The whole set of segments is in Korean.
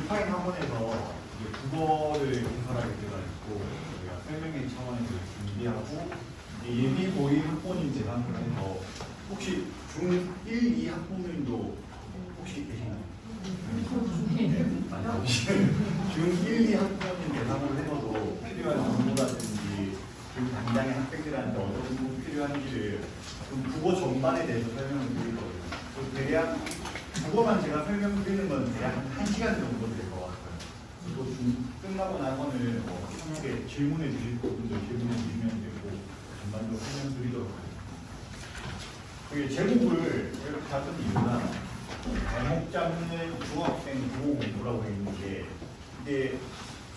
유파인 학원에서 이제 국어를 개설하게 돼가지고 저희가 설명회 차원에서 준비하고 이제 예비 고일 학부모님 대상으로 해서 혹시 중1, 2 학부모님도 혹시 계시나요? 아니, 중1, 2 학부모님 대상으로 해서도 필요한 정보라든지 그 당장의 학생들한테 어떤 정보 필요한지를 좀 국어 전반에 대해서 설명을 드리거든요. 대략 국어만 제가 설명드리는 건 대략 한 1시간 정도 될 것 같아요. 그리고 끝나고 나서는 편하게 질문해 주실 부분들 질문해 주시면 되고 전반적으로 설명드리도록 하겠습니다. 그게 제목을 이렇게 잡은 이유가 발목 잡는 중학생 국어 공부라고 했는데 이게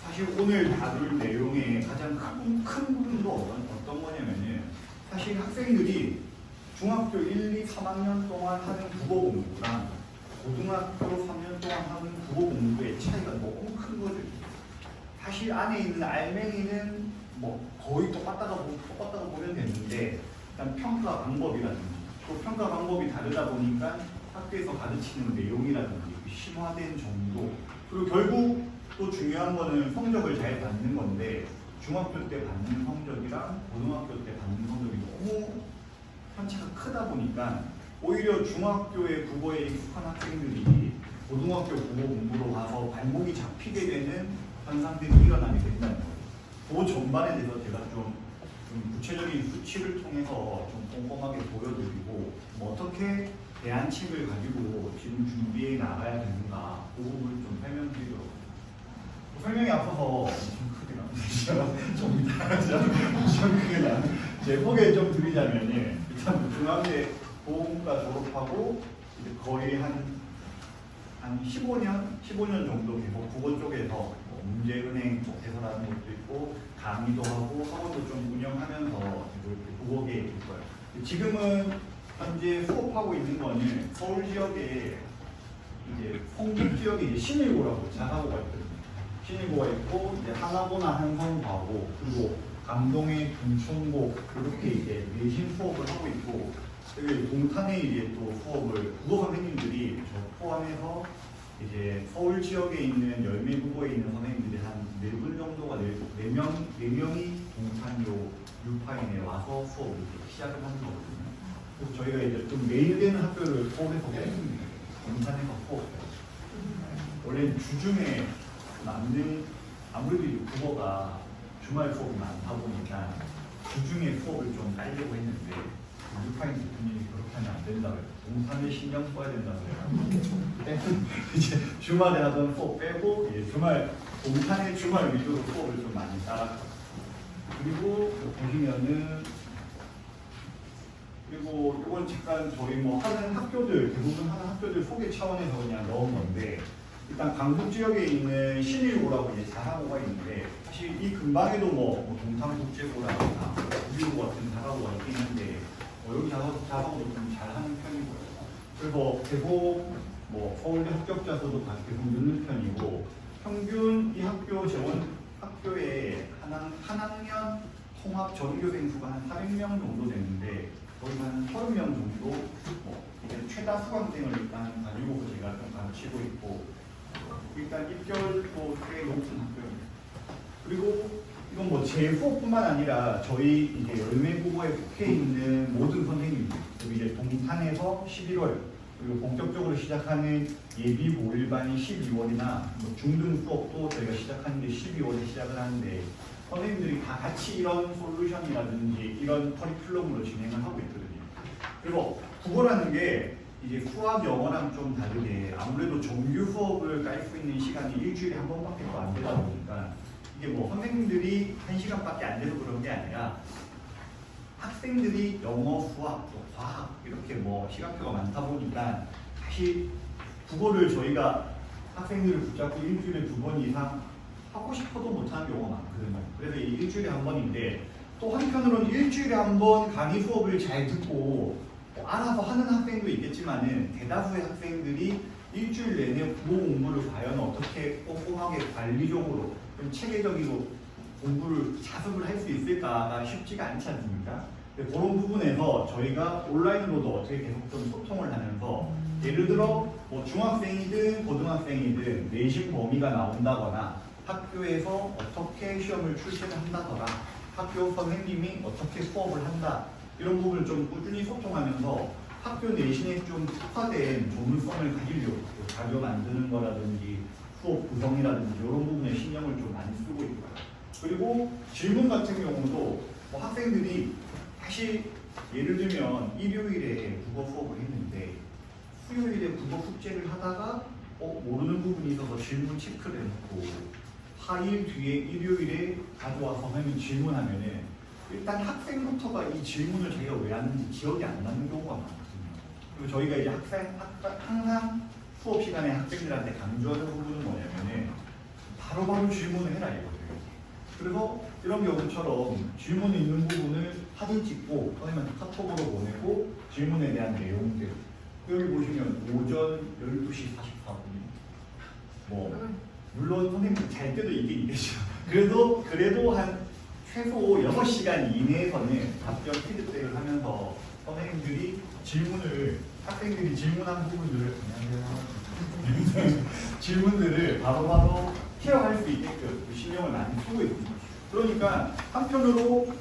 사실 오늘 다룰 내용의 가장 큰 부분도 어떤 거냐면은 사실 학생들이 중학교 1, 2, 3학년 동안 하는 국어 공부랑 고등학교 3년 동안 하는 국어 공부의 차이가 너무 큰 거죠. 사실 안에 있는 알맹이는 뭐 거의 똑같다고 보면 되는데 일단 평가 방법이라든지 또 평가 방법이 다르다 보니까 학교에서 가르치는 내용이라든지 심화된 정도 그리고 결국 또 중요한 거는 성적을 잘 받는 건데 중학교 때 받는 성적이랑 고등학교 때 받는 성적이 너무 편차가 크다 보니까 오히려 중학교의 국어에 익숙한 학생들이 고등학교 국어 공부로 가서 발목이 잡히게 되는 현상들이 일어나게 된다는 거예요. 그 전반에 대해서 제가 좀 구체적인 수치를 통해서 좀 꼼꼼하게 보여드리고 뭐 어떻게 대안책을 가지고 지금 준비해 나가야 되는가 그 부분을 좀 설명드리도록 합니다. 설명이 앞서서 엄청 크게 나오죠. 좀 이따가죠. 엄청 크게 나오죠. 제 소개 좀 드리자면 일단 중학교 보험과 졸업하고 이제 거의 한 15년 정도 계속 국어 쪽에서 뭐 문제은행 개설하는 것도 있고 강의도 하고 학원도 좀 운영하면서 이렇게 국어계에 있어요. 지금은 현재 수업하고 있는 거는 서울 지역에 이제 성북 지역에 이제 신일고라고 자사고가 있거든요. 신일고가 있고 이제 하나고나 한성과고 그리고 감동의 금천고 이렇게 이제 내신 수업을 하고 있고 여기 동탄에 이제 또 수업을 국어 선생님들이 저 포함해서 이제 서울 지역에 있는 10명 국어에 있는 선생님들이 한 4분 정도가 4명이 동탄 요 유파인에 와서 수업을 시작을 하는 거거든요. 그래서 저희가 이제 좀 매일 되는 학교를 서울에서 뺐습니다. 동탄에서 수업을 원래는 주중에 남는 아무래도 이 국어가 주말 수업이 많다 보니까 주중에 수업을 좀 깔려고 했는데 유파인 대표님이 그렇게 하면 안 된다고 해요. 동탄에 신경 써야 된다고 해요. 이제 주말에 하던 수업 빼고 동탄의 주말 위주로 수업을 좀 많이 따랐어요. 그리고 보시면은 그리고 이건 잠깐 저희 뭐 하는 학교들 대부분 하는 학교들 소개 차원에서 그냥 넣은 건데 일단 강북 지역에 있는 신일고라고 이제 자사고가 있는데 사실 이 근방에도 뭐 동탄국제고라든가 구리고 같은 자사고가 있긴 한데 여기 자사고도 좀 잘하는 편이고요. 그래서 계속 뭐 서울대 합격자 수도 계속 늘는 편이고 평균 이 학교 재원 학교에 한 학년 통합 전교생 수가 한 400명 정도 되는데 거의 한 30명 정도 이제 최다 수강생을 일단 가지고 제가 좀 가르치고 있고 일단 입결도 꽤 높은 학교입니다. 그리고 이건 뭐 제 수업뿐만 아니라 저희 이제 열매국어에 속해 있는 모든 선생님들 그리고 이제 동탄에서 11월 그리고 본격적으로 시작하는 예비 고1반이 12월이나 뭐 중등 수업도 저희가 시작하는 게 12월에 시작을 하는데 선생님들이 다 같이 이런 솔루션이라든지 이런 커리큘럼으로 진행을 하고 있거든요. 그리고 국어라는 게 이제 수학, 영어랑 좀 다르게 아무래도 정규 수업을 깔 수 있는 시간이 일주일에 한 번밖에 또 안 되다 보니까 이게 뭐 선생님들이 1시간밖에 안 돼서 그런 게 아니라 학생들이 영어, 수학, 또 과학 이렇게 뭐 시간표가 많다 보니까 사실 국어를 저희가 학생들을 붙잡고 일주일에 2번 이상 하고 싶어도 못하는 경우가 많거든요. 그래서 이 일주일에 한 번인데 또 한편으로는 일주일에 한 번 강의 수업을 잘 듣고 알아서 하는 학생도 있겠지만은 대다수의 학생들이 일주일 내내 국어 공부를 과연 어떻게 꼼꼼하게 관리적으로 좀 체계적으로 공부를 자습을 할 수 있을까가 쉽지가 않지 않습니까? 그런 부분에서 저희가 온라인으로도 어떻게 계속 좀 소통을 하면서 예를 들어 뭐 중학생이든 고등학생이든 내신 범위가 나온다거나 학교에서 어떻게 시험을 출제를 한다더라, 학교 선생님이 어떻게 수업을 한다, 이런 부분을 좀 꾸준히 소통하면서 학교 내신에 좀 특화된 전문성을 가지려고 자료 만드는 거라든지 수업 구성이라든지 이런 부분에 신경을 좀 많이 쓰고 있고요. 그리고 질문 같은 경우도 뭐 학생들이 사실 예를 들면 일요일에 국어 수업을 했는데 수요일에 국어 숙제를 하다가 모르는 부분이 있어서 질문 체크를 해놓고 화일 뒤에 일요일에 가져와서 하면 질문하면은 일단 학생부터가 이 질문을 자기가 왜 하는지 기억이 안 나는 경우가 많거든요. 그리고 저희가 이제 항상 수업 시간에 학생들한테 강조하는 부분은 뭐냐면은 바로바로 질문을 해라 이거예요. 그래서 이런 경우처럼 질문 있는 부분을 사진 찍고 선생님한테 카톡으로 보내고 질문에 대한 내용들 여기 보시면 오전 12시 44분 뭐 물론 선생님 잘 때도 이게 있겠죠. 그래도 한 최소 6시간 이내에서는 답변 피드백을 하면서 선생님들이 학생들이 질문한 부분들을 질문들을 바로바로 케어할 수 있게끔 신경을 많이 쓰고 있습니다. 그러니까 한편으로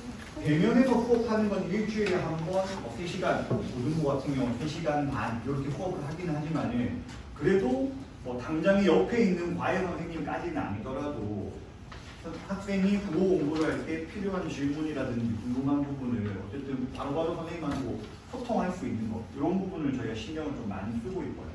대면에서 수업하는 건 일주일에 한 번 3시간, 고등부 같은 경우 3시간 반 이렇게 수업을 하기는 하지만은 그래도 뭐 당장에 옆에 있는 과외 선생님까지는 아니더라도 학생이 국어 공부를 할 때 필요한 질문이라든지 궁금한 부분을 어쨌든 바로바로 선생님하고 소통할 수 있는 것 이런 부분을 저희가 신경을 좀 많이 쓰고 있고요.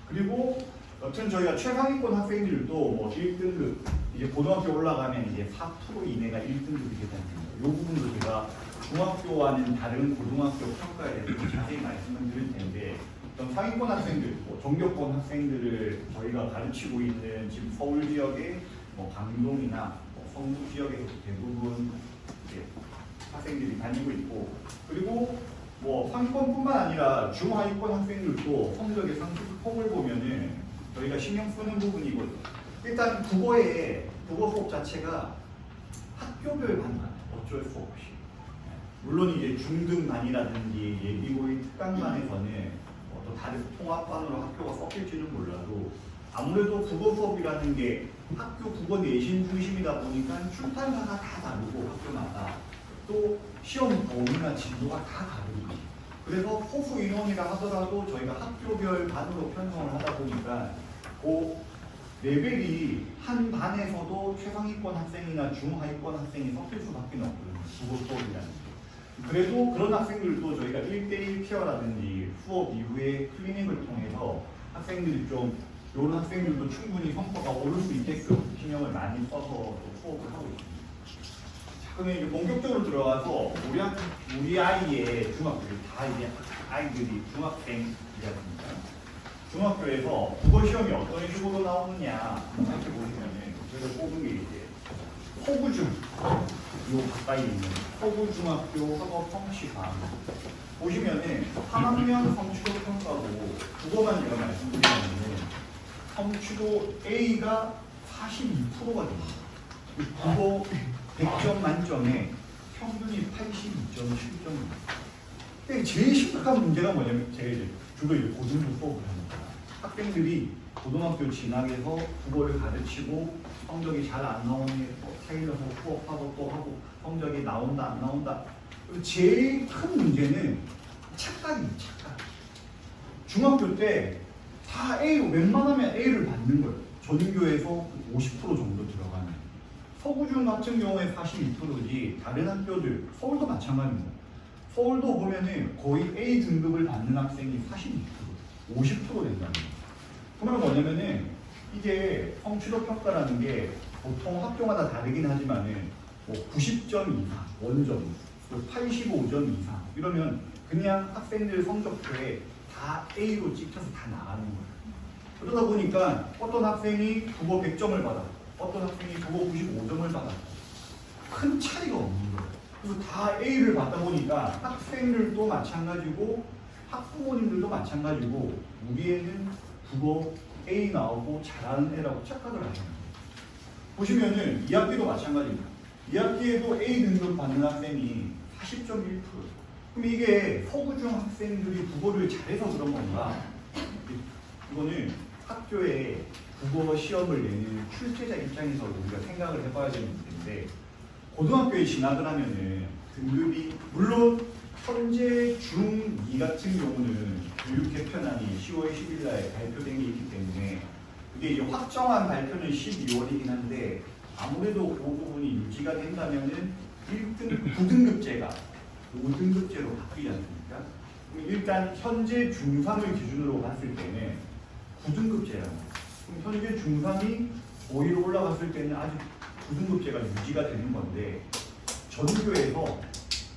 그리고 여튼 저희가 최상위권 학생들도 뭐 1등급 이제 고등학교 올라가면 이제 4% 이내가 1등급이 되잖아요. 이 부분도 제가 중학교와는 다른 고등학교 평가에 대해서 자세히 말씀을 드릴 텐데 어떤 상위권 학생들, 뭐 전교권 학생들을 저희가 가르치고 있는 지금 서울 지역의 뭐 강동이나 뭐 성북 지역에서 대부분 이제 학생들이 다니고 있고 그리고 뭐 상위권뿐만 아니라 중하위권 학생들도 성적의 상승폭을 보면은 저희가 신경 쓰는 부분이거든요. 일단 국어 수업 자체가 학교별 반만 어쩔 수 없이 물론 이제 중등반이라든지 예비고일 특강반에서는 또 다른 통합반으로 학교가 섞일지는 몰라도 아무래도 국어 수업이라는 게 학교 국어 내신 중심이다 보니까 출판사가 다 다르고 학교마다 또 시험 범위나 진도가 다 다르고 그래서 소수 인원이라 하더라도 저희가 학교별 반으로 편성을 하다 보니까 그 레벨이 한 반에서도 최상위권 학생이나 중하위권 학생이 섞일 수밖에 없거든요. 국어 수업이라는 게. 그래도 그런 학생들도 저희가 1대1 케어라든지 수업 이후에 클리닉을 통해서 학생들이 좀 이런 학생들도 충분히 성과가 오를 수 있게끔 신경을 많이 써서 또 수업을 하고 있습니다. 자, 그러면 이제 본격적으로 들어가서 우리 아이의 중학교 다 이제 아이들이 중학생이라든가 중학교에서 국어 시험이 어떤 식으로 나오느냐 이렇게 보시면은 저희가 뽑은 게 이제 서구중 요 가까이 있는 서구중학교 학업 성취관 보시면은 3학년 성취도 평가로 국어만 제가 말씀드리면은 성취도 A가 42%가 됩니다. 국어 100점 만점에 평균이 82.7점입니다. 제일 심각한 문제가 뭐냐면 제가 이제 주로 이제 고등부 수업을 합니다. 학생들이 고등학교 진학에서 국어를 가르치고 성적이 잘 안 나오니 차일러서 수업하고 또 하고 성적이 나온다 안 나온다. 제일 큰 문제는 착각입니다. 착각. 중학교 때 다 A로 웬만하면 A를 받는 거예요. 전교에서 50% 정도 들어가는. 서구중 같은 경우에 42%지 다른 학교들 서울도 마찬가지입니다. 서울도 보면은 거의 A 등급을 받는 학생이 42%, 50% 된다는 거예요. 그러면 뭐냐면은 이게 성취도 평가라는 게 보통 학교마다 다르긴 하지만은 뭐 90점 이상, 원점, 85점 이상 이러면 그냥 학생들 성적표에 다 A로 찍혀서 다 나가는 거예요. 그러다 보니까 어떤 학생이 국어 100점을 받아, 어떤 학생이 국어 95점을 받아 큰 차이가 없는 거예요. 그래서 다 A를 받다 보니까 학생들도 마찬가지고 학부모님들도 마찬가지고 우리 애는 국어 A 나오고 잘하는 애라고 착각을 하시는 거예요. 보시면은 2학기도 마찬가지입니다. 2학기에도 A 등급 받는 학생이 40.1%. 그럼 이게 서구중 학생들이 국어를 잘해서 그런 건가? 이거는 학교에 국어 시험을 내는 출제자 입장에서 우리가 생각을 해봐야 되는 문제인데, 고등학교에 진학을 하면은 등급이 물론 현재 중2 같은 경우는 교육 개편안이 10월 10일 날 발표된 게 있기 때문에 그게 이제 확정한 발표는 12월이긴 한데 아무래도 그 부분이 유지가 된다면은 1등 9등급제가 5등급제로 바뀌지 않습니까? 그럼 일단 현재 중3을 기준으로 봤을 때는 9등급제라고. 그럼 현재 중3이 5위로 올라갔을 때는 아직 9등급제가 유지가 되는 건데, 전교에서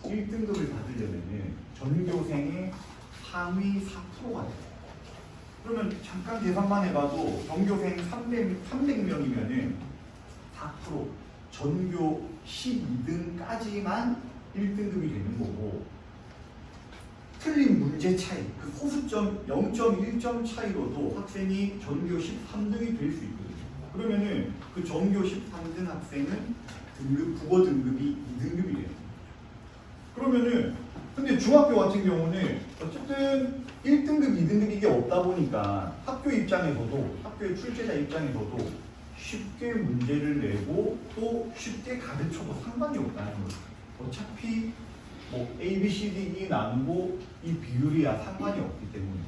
1등급을 받으려면 전교생의 상위 4%가 돼요. 그러면 잠깐 계산만 해봐도 전교생 300명이면은 4%, 전교 12등까지만 1등급이 되는 거고, 틀린 문제 차이, 그 소수점 0.1점 차이로도 학생이 전교 13등이 될 수 있거든요. 그러면은 그 전교 13등 학생은 국어 등급이 2등급이 돼요. 그러면은 근데 중학교 같은 경우는 어쨌든 1등급, 2등급 이게 없다 보니까 학교 입장에서도, 학교의 출제자 입장에서도 쉽게 문제를 내고 또 쉽게 가르쳐도 상관이 없다는 거죠. 어차피 뭐 A, B, C, D, E 나누고 이 비율이야 상관이 없기 때문에.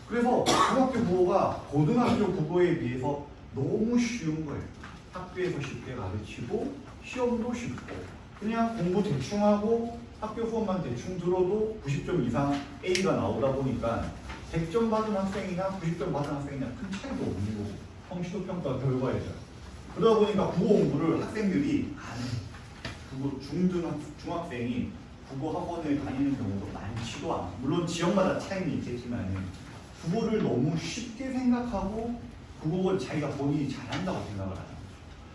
그래서 중학교 국어가 고등학교 국어에 비해서 너무 쉬운 거예요. 학교에서 쉽게 가르치고 시험도 쉽고 그냥 공부 대충 하고 학교 수업만 대충 들어도 90점 이상 A가 나오다 보니까 100점 받은 학생이나 90점 받은 학생이나 큰 차이도 없는 거고, 성취도 평가 결과에서. 그러다 보니까 국어 공부를 학생들이 안 해요. 국어 중학생이 국어 학원을 다니는 경우도 많지도 않고, 물론 지역마다 차이는 있겠지만 국어를 너무 쉽게 생각하고 국어를 자기가 본인이 잘한다고 생각을 하죠.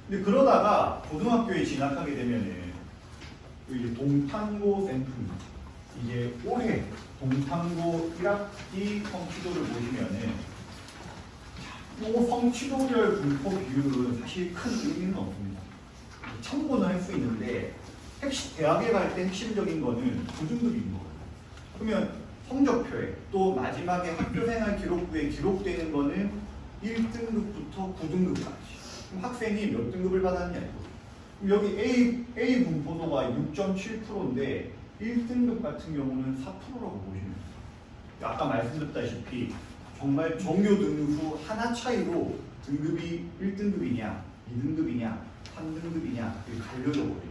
근데 그러다가 고등학교에 진학하게 되면은 이제 동탄고 샘플, 이제 올해 동탄고 1학기 성취도를 보시면은 뭐 성취도별 분포 비율은 사실 큰 의미는 없습니다. 참고는 할 수 있는데 대학에 갈 때 핵심적인 거는 9등급인 거예요. 그러면 성적표에 또 마지막에 학교생활 기록부에 기록되는 거는 1등급부터 9등급까지. 그럼 학생이 몇 등급을 받았냐 이거. 여기 A 분포도가 6.7%인데 1등급 같은 경우는 4%라고 보시면 돼요. 아까 말씀드렸다시피 정말 전교 등수 하나 차이로 등급이 1등급이냐, 2등급이냐, 3등급이냐 이렇게 갈려져 버리는 거죠.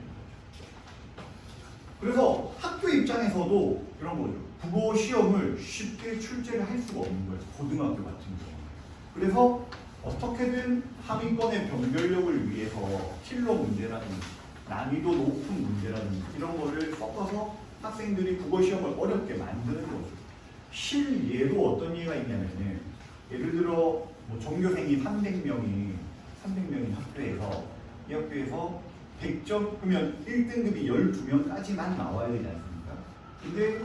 그래서 학교 입장에서도 이런 거죠. 국어 시험을 쉽게 출제를 할 수가 없는 거예요. 고등학교 같은 경우. 그래서 어떻게든 하위권의 변별력을 위해서 킬러 문제라든지 난이도 높은 문제라든지 이런 거를 섞어서 학생들이 국어 시험을 어렵게 만드는 거죠. 실예로 어떤 예가 있냐면은, 예를 들어 뭐 전교생이 300명인 학교에서, 이 학교에서 100점, 그러면 1등급이 12명까지만 나와야 되지 않습니까? 근데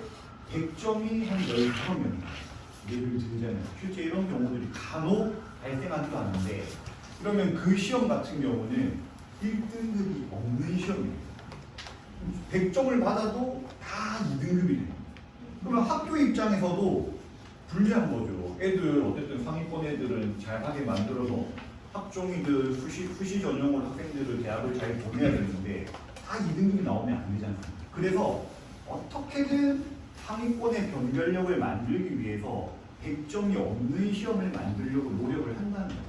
100점이 한 15명이에요. 예를 들자면 실제 이런 경우들이 간혹 발생하지도 않는데, 그러면 그 시험 같은 경우는 1등급이 없는 시험이에요. 100점을 받아도 다 2등급이 돼요. 그러면 학교 입장에서도 불리한 거죠. 애들 어쨌든 상위권 애들은 잘하게 만들어서 학종이든 수시 전형으로 학생들을 대학을 잘 보내야 되는데 다 2등급이 나오면 안 되잖아요. 그래서 어떻게든 상위권의 변별력을 만들기 위해서 100점이 없는 시험을 만들려고 노력을 한다는 거죠.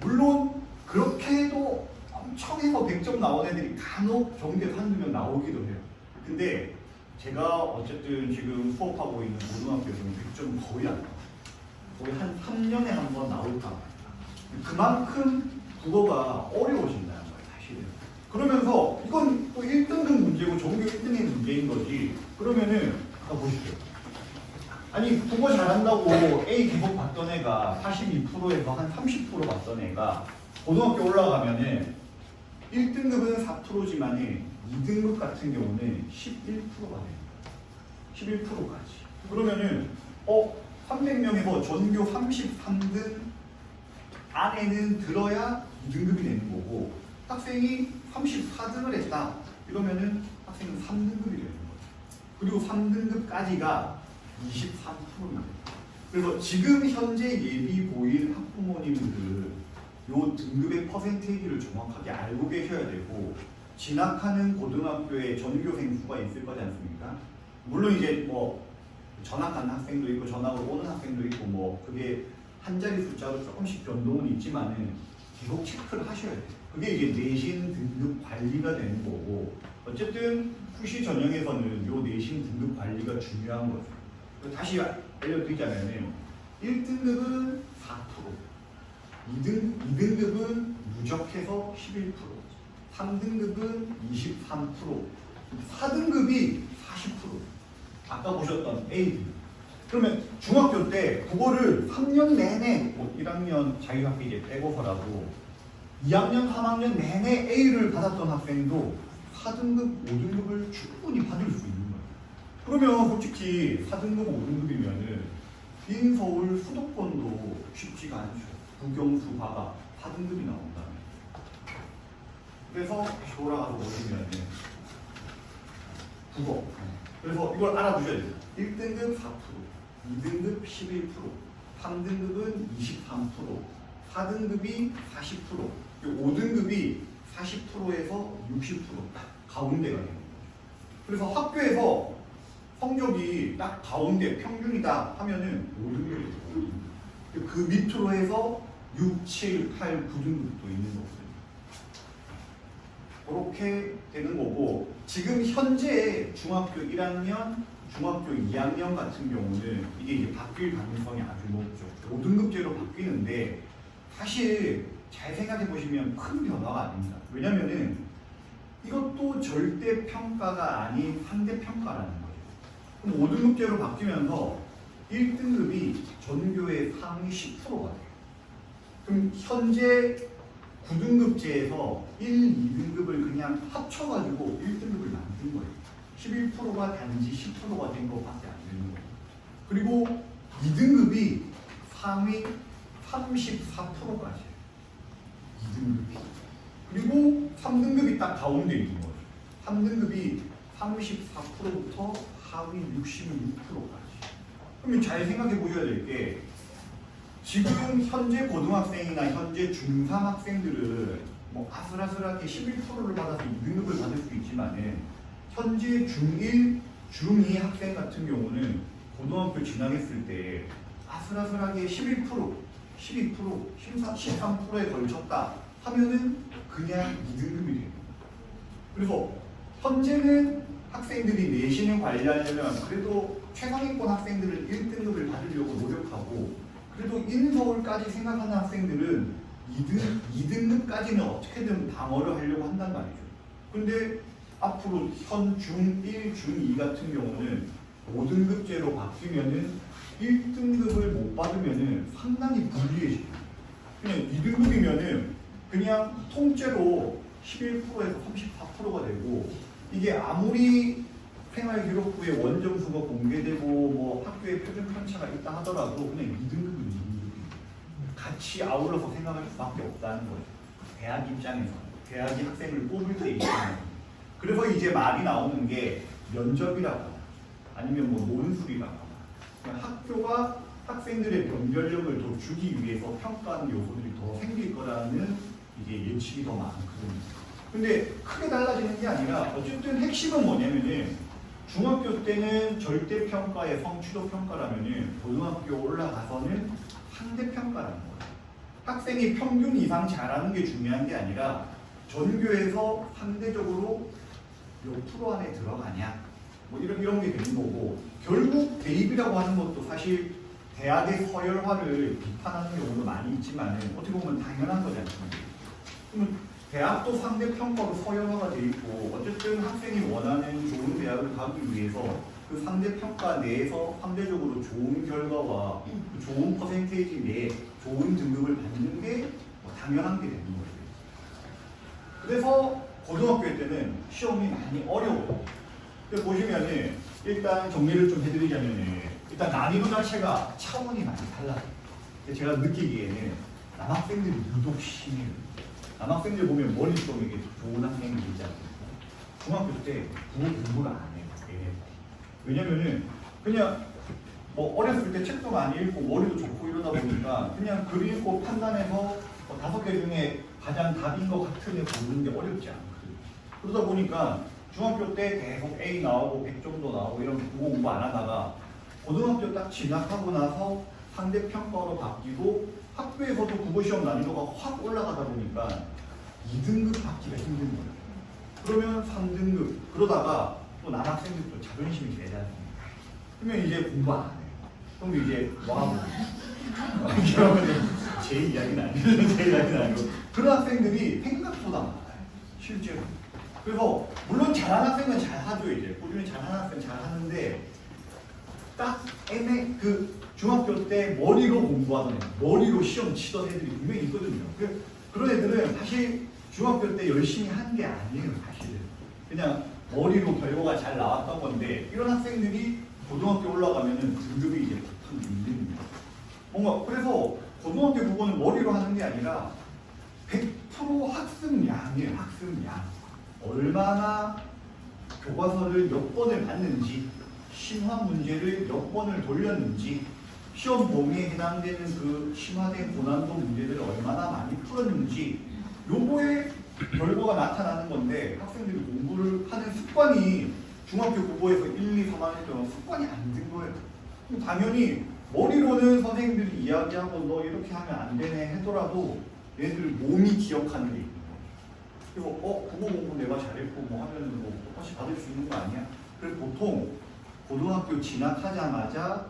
물론 그렇게 해도 엄청 해서 100점 나온 애들이 간혹 전교에서 한두 명 나오기도 해요. 근데 제가 어쨌든 지금 수업하고 있는 고등학교에서는 100점 거의 안 나와요. 거의 한 3년에 한 번 나올까. 그만큼 국어가 어려워진다는 거예요, 사실은. 그러면서 이건 또 1등급 문제고 전교 1등의 문제인 거지. 그러면은 보시죠. 아니 국어 잘한다고 A 계속 받던 애가 82%에서 한 30% 받던 애가 고등학교 올라가면은 1등급은 4%지만은 2등급 같은 경우는 11%가 됩니다. 11%까지. 그러면은 300명에서 전교 33등 안에는 들어야 2등급이 되는 거고, 학생이 34등을 했다. 이러면은 학생은 3등급이 되는 거죠. 그리고 3등급까지가 23%입니다. 그래서 지금 현재 예비 고일 학부모님들은 요 등급의 퍼센테이지를 정확하게 알고 계셔야 되고 진학하는 고등학교에 전교생 수가 있을 거지 않습니까? 물론 이제 뭐 전학하는 학생도 있고 전학으로 오는 학생도 있고 뭐 그게 한 자리 숫자로 조금씩 변동은 있지만은 계속 체크를 하셔야 돼요. 그게 이제 내신 등급 관리가 되는 거고 어쨌든 후시 전형에서는 요 내신 등급 관리가 중요한 거죠. 다시 알려드리자면 1등급은 4%, 2등급은 누적해서 11%, 3등급은 23%, 4등급이 40%. 아까 보셨던 A등. 그러면 중학교 때 국어를 3년 내내 뭐 1학년 자기학기 이제 빼고서라도 2학년, 3학년 내내 A를 받았던 학생도 4등급, 5등급을 충분히 받을 수 있는 거예요. 그러면 솔직히 4등급, 5등급이면은 빈서울 수도권도 쉽지가 않죠. 국영수 과가 4등급이 나온다. 그래서 돌아가서 보시면은 국어. 그래서 이걸 알아두셔야 돼요. 1등급 4%, 2등급 11%, 3등급은 23%, 4등급이 40%, 5등급이 40%에서 60%딱 가운데가 되는 거죠. 그래서 학교에서 성적이 딱 가운데 평균이다 하면은 5등급이 그 밑으로 해서 6, 7, 8, 9등급도 있는 거거든요. 그렇게 되는 거고 지금 현재 중학교 1학년, 중학교 2학년 같은 경우는 이게 이제 바뀔 가능성이 아주 높죠. 5등급제로 바뀌는데 사실 잘 생각해 보시면 큰 변화가 아닙니다. 왜냐면은 이것도 절대 평가가 아닌 상대 평가라는 거예요. 그럼 5등급제로 바뀌면서 1등급이 전교의 상위 10%가 돼요. 그럼 현재 9등급제에서 1, 2등급을 그냥 합쳐가지고 1등급을 만든 거예요. 11%가 단지 10%가 된 것밖에 안 되는 거예요. 그리고 2등급이 상위 34%까지 2등급이. 그리고 3등급이 딱 가운데 있는 거예요. 3등급이 34%부터 하위 66%까지. 그러면 잘 생각해 보셔야 될 게 지금 현재 고등학생이나 현재 중3 학생들은 뭐 아슬아슬하게 11%를 받아서 2등급을 받을 수 있지만은 현재 중1, 중2 학생 같은 경우는 고등학교 진학했을 때 아슬아슬하게 11%, 12%, 13%에 걸쳤다 하면은 그냥 2등급이 됩니다. 그래서 현재는 학생들이 내신을 관리하려면 그래도 최상위권 학생들은 1등급을 받으려고 노력하고 그래도 인서울까지 생각하는 학생들은 2등급까지는 어떻게든 방어를 하려고 한단 말이죠. 근데 앞으로 현 중1, 중2 같은 경우는 5등급제로 바뀌면은 1등급을 못 받으면은 상당히 불리해져요. 그냥 2등급이면은 그냥 통째로 11%에서 34%가 되고 이게 아무리 생활기록부에 원점수가 공개되고 뭐 학교에 표준 편차가 있다 하더라도 그냥 2등급은 2등급입니다. 같이 아울러서 생각할 수밖에 없다는 거죠. 대학 입장에서 대학이 학생을 뽑을 때 있잖아요. 그래서 이제 말이 나오는 게 면접이라거나 아니면 뭐 논술이라거나 학교가 학생들의 변별력을 더 주기 위해서 평가하는 요소들이 더 생길 거라는 이제 예측이 더 많거든요. 근데 크게 달라지는 게 아니라 어쨌든 핵심은 뭐냐면은 중학교 때는 절대평가의 성취도 평가라면은 고등학교 올라가서는 상대평가라는 거예요. 학생이 평균 이상 잘하는 게 중요한 게 아니라 전교에서 상대적으로 몇 프로 안에 들어가냐 뭐 이런 게 되는 거고 결국 대입이라고 하는 것도 사실 대학의 서열화를 비판하는 경우도 많이 있지만 어떻게 보면 당연한 거지 않습니까? 그러면 대학도 상대평가로 서열화가 돼 있고 어쨌든 학생이 원하는 좋은 대학을 가기 위해서 그 상대평가 내에서 상대적으로 좋은 결과와 좋은 퍼센테이지 내에 좋은 등급을 받는 게 뭐 당연한 게 되는 거예요. 그래서 고등학교 때는 시험이 많이 어려워요. 보시면은 일단 정리를 좀 해드리자면은 일단 난이도 자체가 차원이 많이 달라요. 제가 느끼기에는 남학생들이 유독 심해요. 남학생들 보면 머릿속에 좋은 학생들이 있지 않습니까? 중학교 때 국어 공부를 안 해요. 왜냐면은 그냥 뭐 어렸을 때 책도 많이 읽고 머리도 좋고 이러다 보니까 그냥 글 읽고 판단해서 뭐 5개 중에 가장 답인 것 같은 애 고르는 게 어렵지 않거든요. 그러다 보니까 중학교 때 계속 A 나오고 100 정도 나오고 이런 국어 공부 안 하다가 고등학교 딱 진학하고 나서 상대평가로 바뀌고 학교에서도 국어시험 난이도가 확 올라가다 보니까 2등급 받기가 힘든 거예요. 그러면 3등급 그러다가 또 남학생들도 자존심이 되지 않습니까? 그러면 이제 공부 안 해요. 그럼 이제 뭐 하고 그러면 제 이야기는 아니고 제 이야기는 아니고 그런 학생들이 생각보다 많아요. 실제로. 그래서 물론 잘하는 학생은 잘하죠. 이제 꾸준히 잘하는 학생은 잘하는데 딱 그 중학교 때 머리로 공부하던 애, 머리로 시험 치던 애들이 분명히 있거든요. 그런 애들은 사실 중학교 때 열심히 한 게 아니에요. 사실은 그냥 머리로 결과가 잘 나왔던 건데 이런 학생들이 고등학교 올라가면은 등급이 이제 보통 밀립니다. 뭔가 그래서 고등학교 국어는 머리로 하는 게 아니라 100% 학습량이에요. 학습량. 얼마나 교과서를 몇 번을 봤는지, 심화 문제를 몇 번을 돌렸는지, 시험 범위에 해당되는 그 심화된 고난도 문제들을 얼마나 많이 풀었는지 요거에 결과가 나타나는 건데 학생들이 공부를 하는 습관이 중학교 국어에서 1, 2, 3학 때는 습관이 안 된 거예요. 당연히 머리로는 선생님들이 이야기하고 너 이렇게 하면 안 되네 하더라도 얘들 몸이 기억하는 게 있는 거예요. 그래서 국어 공부 내가 잘했고 뭐 하면은 뭐 똑같이 받을 수 있는 거 아니야? 그래서 보통 고등학교 진학하자마자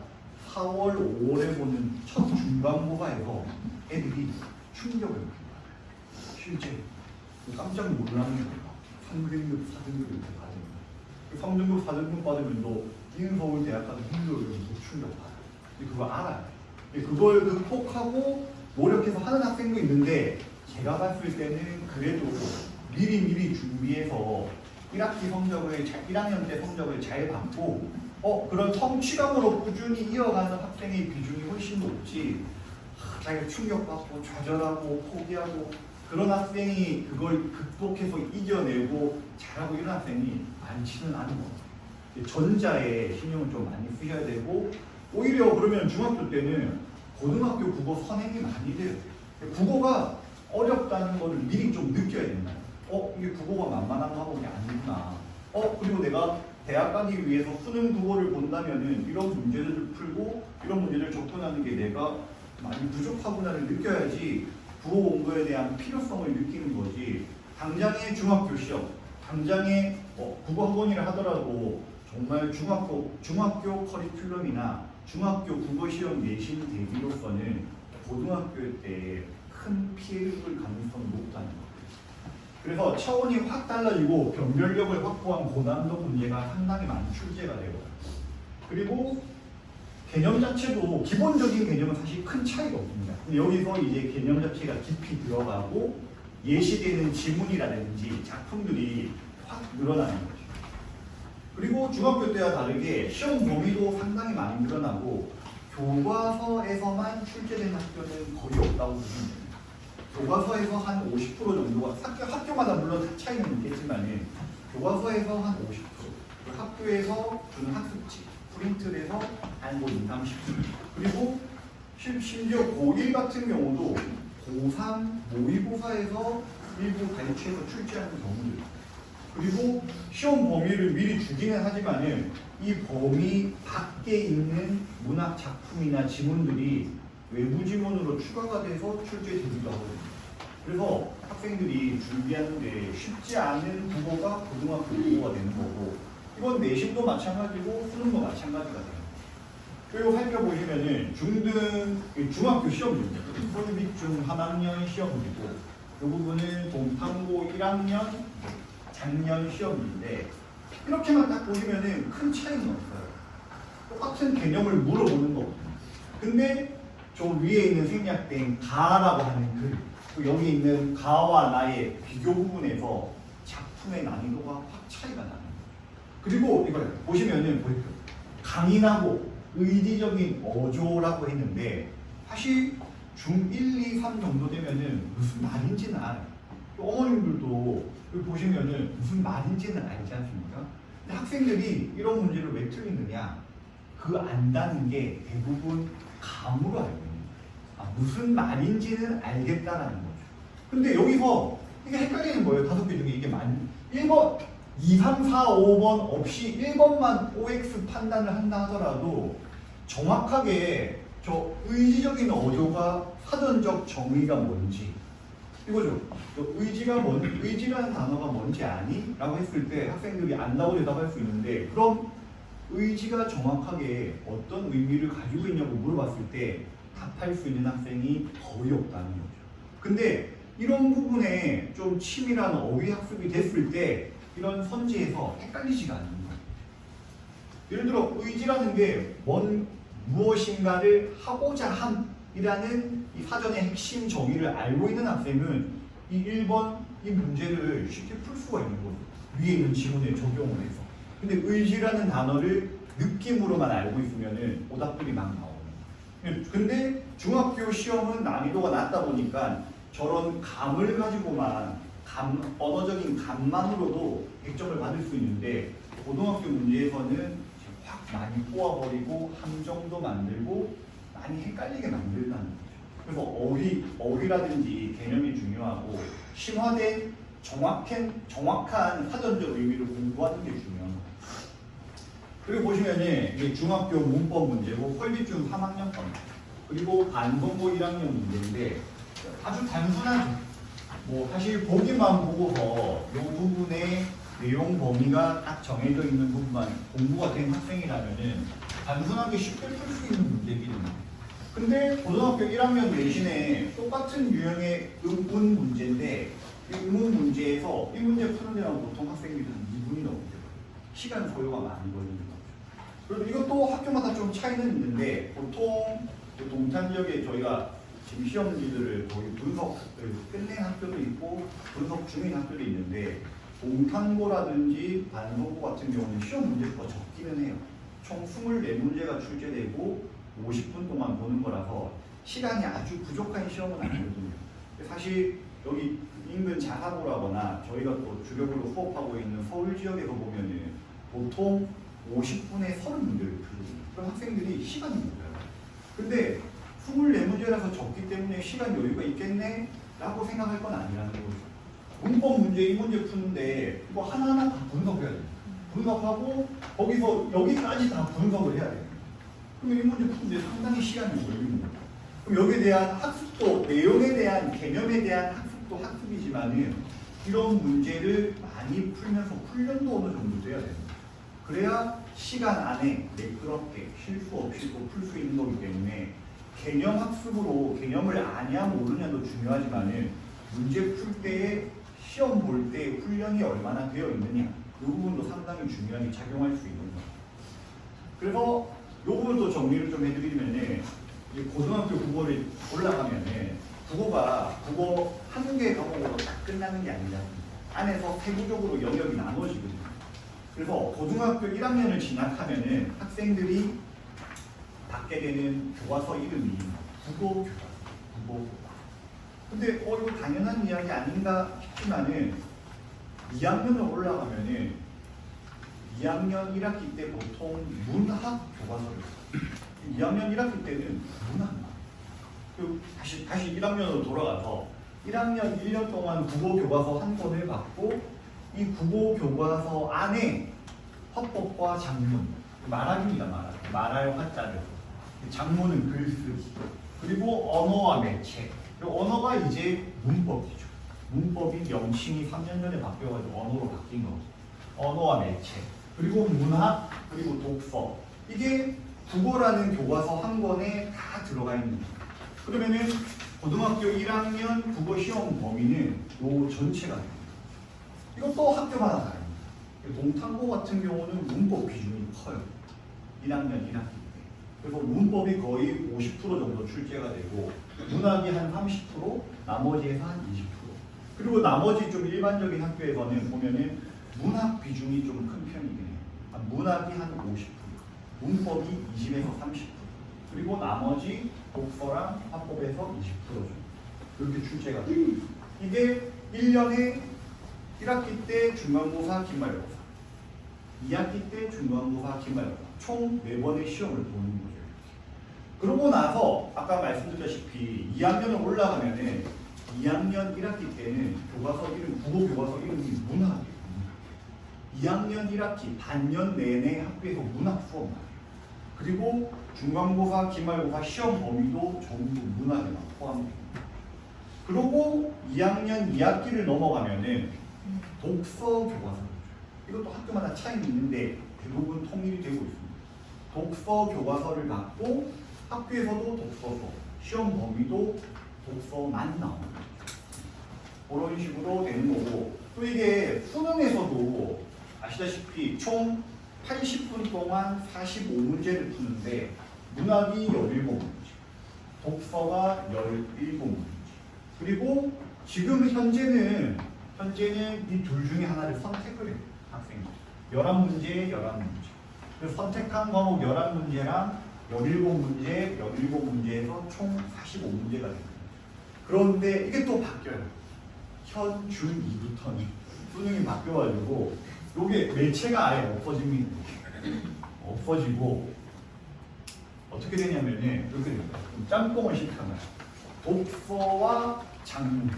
4월, 5월에 보는 첫 중간고사에서 애들이 충격을 받는 거예요. 실제 깜짝 놀라는 거예요. 3등급, 4등급 이렇게 받으면 3등급, 4등급 받으면 너 인서울대학 가서 힘들어요. 충격받아요. 그거 알아요. 그걸 극복하고 노력해서 하는 학생도 있는데 제가 봤을 때는 그래도 미리 준비해서 1학기 성적을 1학년 때 성적을 잘 받고 그런 성취감으로 꾸준히 이어가는 학생의 비중이 훨씬 높지 자기가 충격받고 좌절하고 포기하고 그런 학생이 그걸 극복해서 이겨내고 잘하고 이런 학생이 많지는 않은 것 같아요. 전자에 신경을 좀 많이 쓰셔야 되고 오히려 그러면 중학교 때는 고등학교 국어 선행이 많이 돼요. 국어가 어렵다는 거를 미리 좀 느껴야 된다. 이게 국어가 만만한 과목이 아니구나. 그리고 내가 대학 가기 위해서 수능 국어를 본다면은 이런 문제들을 풀고 이런 문제를 접근하는 게 내가 많이 부족하구나를 느껴야지 국어 공부에 대한 필요성을 느끼는 거지. 당장의 중학교 시험, 당장의 국어 학원이라 하더라도 정말 중학교 커리큘럼이나 중학교 국어 시험 내신 대비로서는 고등학교 때 큰 피해를 볼 가능성이 높다는 거예요. 그래서 차원이 확 달라지고 변별력을 확보한 고난도 문제가 상당히 많이 출제가 되고 그리고 개념 자체도 기본적인 개념은 사실 큰 차이가 없습니다. 근데 여기서 이제 개념 자체가 깊이 들어가고 예시되는 지문이라든지 작품들이 확 늘어나는 거죠. 그리고 중학교 때와 다르게 시험 범위도 상당히 많이 늘어나고 교과서에서만 출제된 학교는 거의 없다고 보시면 됩니다. 교과서에서 한 50% 정도가 학교마다 물론 차이는 있겠지만 교과서에서 한 50% 학교에서 주는 학습지 프린트에서 한 20, 30% 그리고 심지어 고1 같은 경우도 고3 모의고사에서 일부 발췌해서 출제하는 경우도 있어요. 그리고 시험 범위를 미리 주기는 하지만 이 범위 밖에 있는 문학 작품이나 지문들이 외부 지문으로 추가가 돼서 출제되기도 하거든요. 그래서 학생들이 준비하는데 쉽지 않은 국어가 고등학교 국어가 되는 거고 이건 내신도 마찬가지고 수능도 마찬가지가 돼요. 그리고 살펴보시면은 중학교 시험입니다. 서류 및 중 한 학년 시험이고 이 부분은 동탐고 1학년 작년 시험인데 이렇게만 딱 보시면은 큰 차이는 없어요. 똑같은 개념을 물어보는 거거든요. 근데 저 위에 있는 생략된 가라고 하는 글, 여기 있는 가와 나의 비교 부분에서 작품의 난이도가 확 차이가 나는 거예요. 그리고 이걸 보시면은 강인하고 의지적인 어조라고 했는데 사실 중 1, 2, 3 정도 되면은 무슨 말인지는 알아요. 어머님들도 여기 보시면은 무슨 말인지는 알지 않습니까? 근데 학생들이 이런 문제를 왜 틀리느냐? 그 안다는 게 대부분 감으로 알고 있는 거예요. 무슨 말인지는 알겠다라는 거죠. 근데 여기서 이게 헷갈리는 거예요. 5개 중에 이게 1번 2, 3, 4, 5번 없이 1번만 OX 판단을 한다 하더라도 정확하게 저 의지적인 어조가 사전적 정의가 뭔지 이거죠. 의지라는 단어가 뭔지 아니? 라고 했을 때 학생들이 안다고 대답할 수 있는데 그럼 의지가 정확하게 어떤 의미를 가지고 있냐고 물어봤을 때 답할 수 있는 학생이 거의 없다는 거죠. 근데 이런 부분에 좀 치밀한 어휘 학습이 됐을 때 이런 선지에서 헷갈리지가 않는 거예요. 예를 들어 의지라는 게 무엇인가를 하고자 함이라는 이 사전의 핵심 정의를 알고 있는 학생은 이 1번 이 문제를 쉽게 풀 수가 있는 거예요. 위에 있는 지문에 적용을 해서. 근데 의지라는 단어를 느낌으로만 알고 있으면은 오답들이 막 나오는 거예요. 근데 중학교 시험은 난이도가 낮다 보니까 저런 감을 가지고만 언어적인 감만으로도 100점을 받을 수 있는데 고등학교 문제에서는 확 많이 꼬아버리고 함정도 만들고 많이 헷갈리게 만들다는 거죠. 그래서 어휘라든지 개념이 중요하고 심화된 정확한 사전적 의미를 공부하는 게 중요한 거예요. 그리고 보시면은 이게 중학교 문법 문제고 퀄비중 3학년 건 그리고 반성고 1학년 문제인데 아주 단순한 사실 보기만 보고서 이 부분의 내용 범위가 딱 정해져 있는 부분만 공부가 된 학생이라면은 단순하게 쉽게 풀 수 있는 문제기는 해요. 근데 고등학교 1학년 내신에 똑같은 유형의 의문 문제인데 이 의문 문제에서 이 문제 푸는 데랑 보통 학생들은 2분이 넘어요. 시간 소요가 많이 걸리는 거죠. 그래서 이것도 학교마다 좀 차이는 있는데 보통 동탄 지역에 저희가 지금 시험지들을 거의 분석을 끝낸 학교도 있고 분석 중인 학교도 있는데 동탄고라든지 반성고 같은 경우는 시험 문제수가 적기는 해요. 총 24문제가 출제되고 50분 동안 보는 거라서 시간이 아주 부족한 시험은 아니거든요. 사실 여기 인근 자사고라거나 저희가 또 주력으로 수업하고 있는 서울 지역에서 보면은 보통 50분에 30문제를 풀거든요. 그럼 학생들이 시간이 못 가요. 근데 24문제라서 적기 때문에 시간 여유가 있겠네? 라고 생각할 건 아니라는 거죠. 문법 문제 이 문제 푸는데 이거 하나하나 다 분석해야 돼요. 분석하고 거기서 여기까지 다 분석을 해야 돼요. 그럼 이 문제 푸는데 상당히 시간이 걸리는 거예요. 그럼 여기에 대한 학습도, 내용에 대한 개념에 대한 학습도 학습이지만은 이런 문제를 많이 풀면서 훈련도 어느 정도 돼야 됩니다. 그래야 시간 안에 매끄럽게 실수 없이 또 풀 수 있는 거기 때문에 개념 학습으로 개념을 아냐 모르냐도 중요하지만은 문제 풀 때에 시험 볼 때 훈련이 얼마나 되어 있느냐 이 부분도 상당히 중요하게 작용할 수 있는 거예요. 그래서 이 부분도 정리를 좀 해드리면은 이제 고등학교 국어를 올라가면은 국어 한 개 과목으로 딱 끝나는 게 아니라 안에서 세부적으로 영역이 나눠지거든요. 그래서 고등학교 1학년을 진학하면은 학생들이 받게 되는 교과서 이름이 국어교과서. 근데 이거 당연한 이야기 아닌가 싶지만은 2학년을 올라가면은 2학년 1학기 때 보통 문학 교과서를 2학년 1학기 때는 문학만 다시 1학년으로 돌아가서 1학년 1년 동안 국어 교과서 한 권을 받고 이 국어 교과서 안에 화법과 작문 말하기입니다. 말할 화자를 작문은 글쓰기 그리고 언어와 매체 언어가 이제 문법이죠. 문법이 명칭이 3년 전에 바뀌어가지고 언어로 바뀐 거죠. 언어와 매체 그리고 문학 그리고 독서 이게 국어라는 교과서 한 권에 다 들어가 있는 거예요. 그러면은 고등학교 1학년 국어 시험 범위는 요 전체가 됩니다. 이것도 학교마다 다릅니다. 동탄고 같은 경우는 문법 비중이 커요. 1학년 1학기 때. 그래서 문법이 거의 50% 정도 출제가 되고 문학이 한 30%, 나머지에서 한 20%. 그리고 나머지 좀 일반적인 학교에서는 보면은 문학 비중이 좀 큰 편이긴 해요. 문학이 한 50%, 문법이 20에서 30%. 그리고 나머지 독서랑 화법에서 20% 정도. 이렇게 출제가 돼요. 이게 1년에 1학기 때 중간고사, 기말고사, 2학기 때 중간고사, 기말고사, 총 4번의 시험을 보는 거죠. 그러고 나서 아까 말씀드렸다시피 2학년을 올라가면은 2학년 1학기 때는 교과서 이름, 국어 교과서 이름이 문학이에요. 2학년 1학기 반년 내내 학교에서 문학 수업 나요. 그리고 중간고사, 기말고사 시험 범위도 전부 문학에만 포함됩니다. 그리고 2학년 2학기를 넘어가면은 독서 교과서를 줘요. 이것도 학교마다 차이는 있는데 대부분 통일이 되고 있습니다. 독서 교과서를 갖고 학교에서도 독서서, 시험 범위도 독서만 나오는 거죠. 그런 식으로 되는 거고, 또 이게 수능에서도 아시다시피 총 80분 동안 45문제를 푸는데 문학이 17문제, 독서가 17문제. 그리고 지금 현재는 이 둘 중에 하나를 선택을 해요. 학생들. 11문제, 11문제. 그래서 선택한 과목 11문제랑 17문제, 17문제에서 총 45문제가 됩니다. 그런데 이게 또 바뀌어요. 현, 중, 2부터는 수능이 바뀌어가지고 요게 매체가 아예 없어집니다. 없어지고 어떻게 되냐면은 이렇게 됩니다. 짬뽕을 시켜놔요. 독서와 장문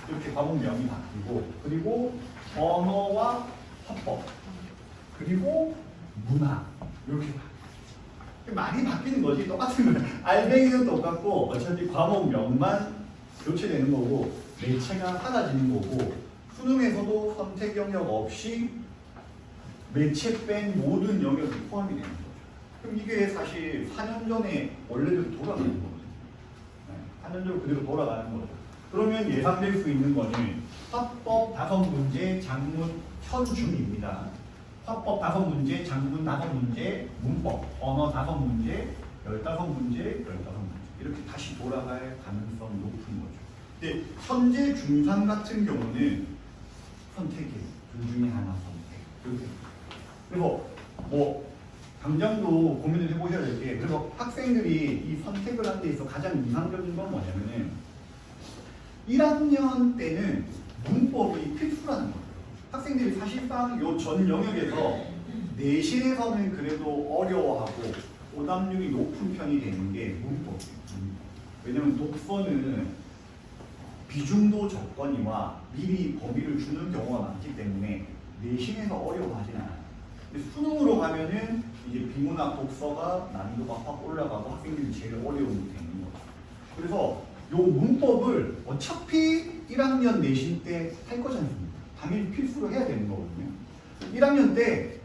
이렇게 과목명이 바뀌고, 그리고 언어와 화법, 그리고 문학 이렇게 많이 바뀌는 거지. 똑같은 거예요. 알맹이는 똑같고 어차피 과목명만 교체되는 거고 매체가 사라지는 거고, 수능에서도 선택 영역 없이 매체 뺀 모든 영역이 포함이 되는 거죠. 그럼 이게 사실 4년 전에 원래대로 돌아가는 거거든요. 4년 전으로 그대로 돌아가는 거죠. 그러면 예상될 수 있는 거는 화법 5문제, 장문 현중입니다. 화법 5문제, 장문 5문제, 문법, 언어 5문제, 15문제, 15문제 이렇게 다시 돌아갈 가능성이 높은 거죠. 근데 현재 중3 같은 경우는 선택이에요. 둘 중에 하나 선택. 그렇게. 그래서 뭐 당장도 고민을 해보셔야 될 게, 그래서 학생들이 이 선택을 하는 데 있어서 가장 이상적인 건 뭐냐면은 1학년 때는 문법이 필수라는 거예요. 학생들이 사실상 요 전 영역에서 내신에서는 그래도 어려워하고 오답률이 높은 편이 되는 게 문법이에요. 왜냐면 독서는 비중도 적거니와 미리 범위를 주는 경우가 많기 때문에 내신에서 어려워하진 않아요. 근데 수능으로 가면은 이제 비문학 독서가 난이도가 확 올라가고 학생들이 제일 어려움이 되는 거죠. 그래서 요 문법을 어차피 1학년 내신 때 할 거지 않습니까? 당연히 필수로 해야 되는 거거든요. 1학년 때,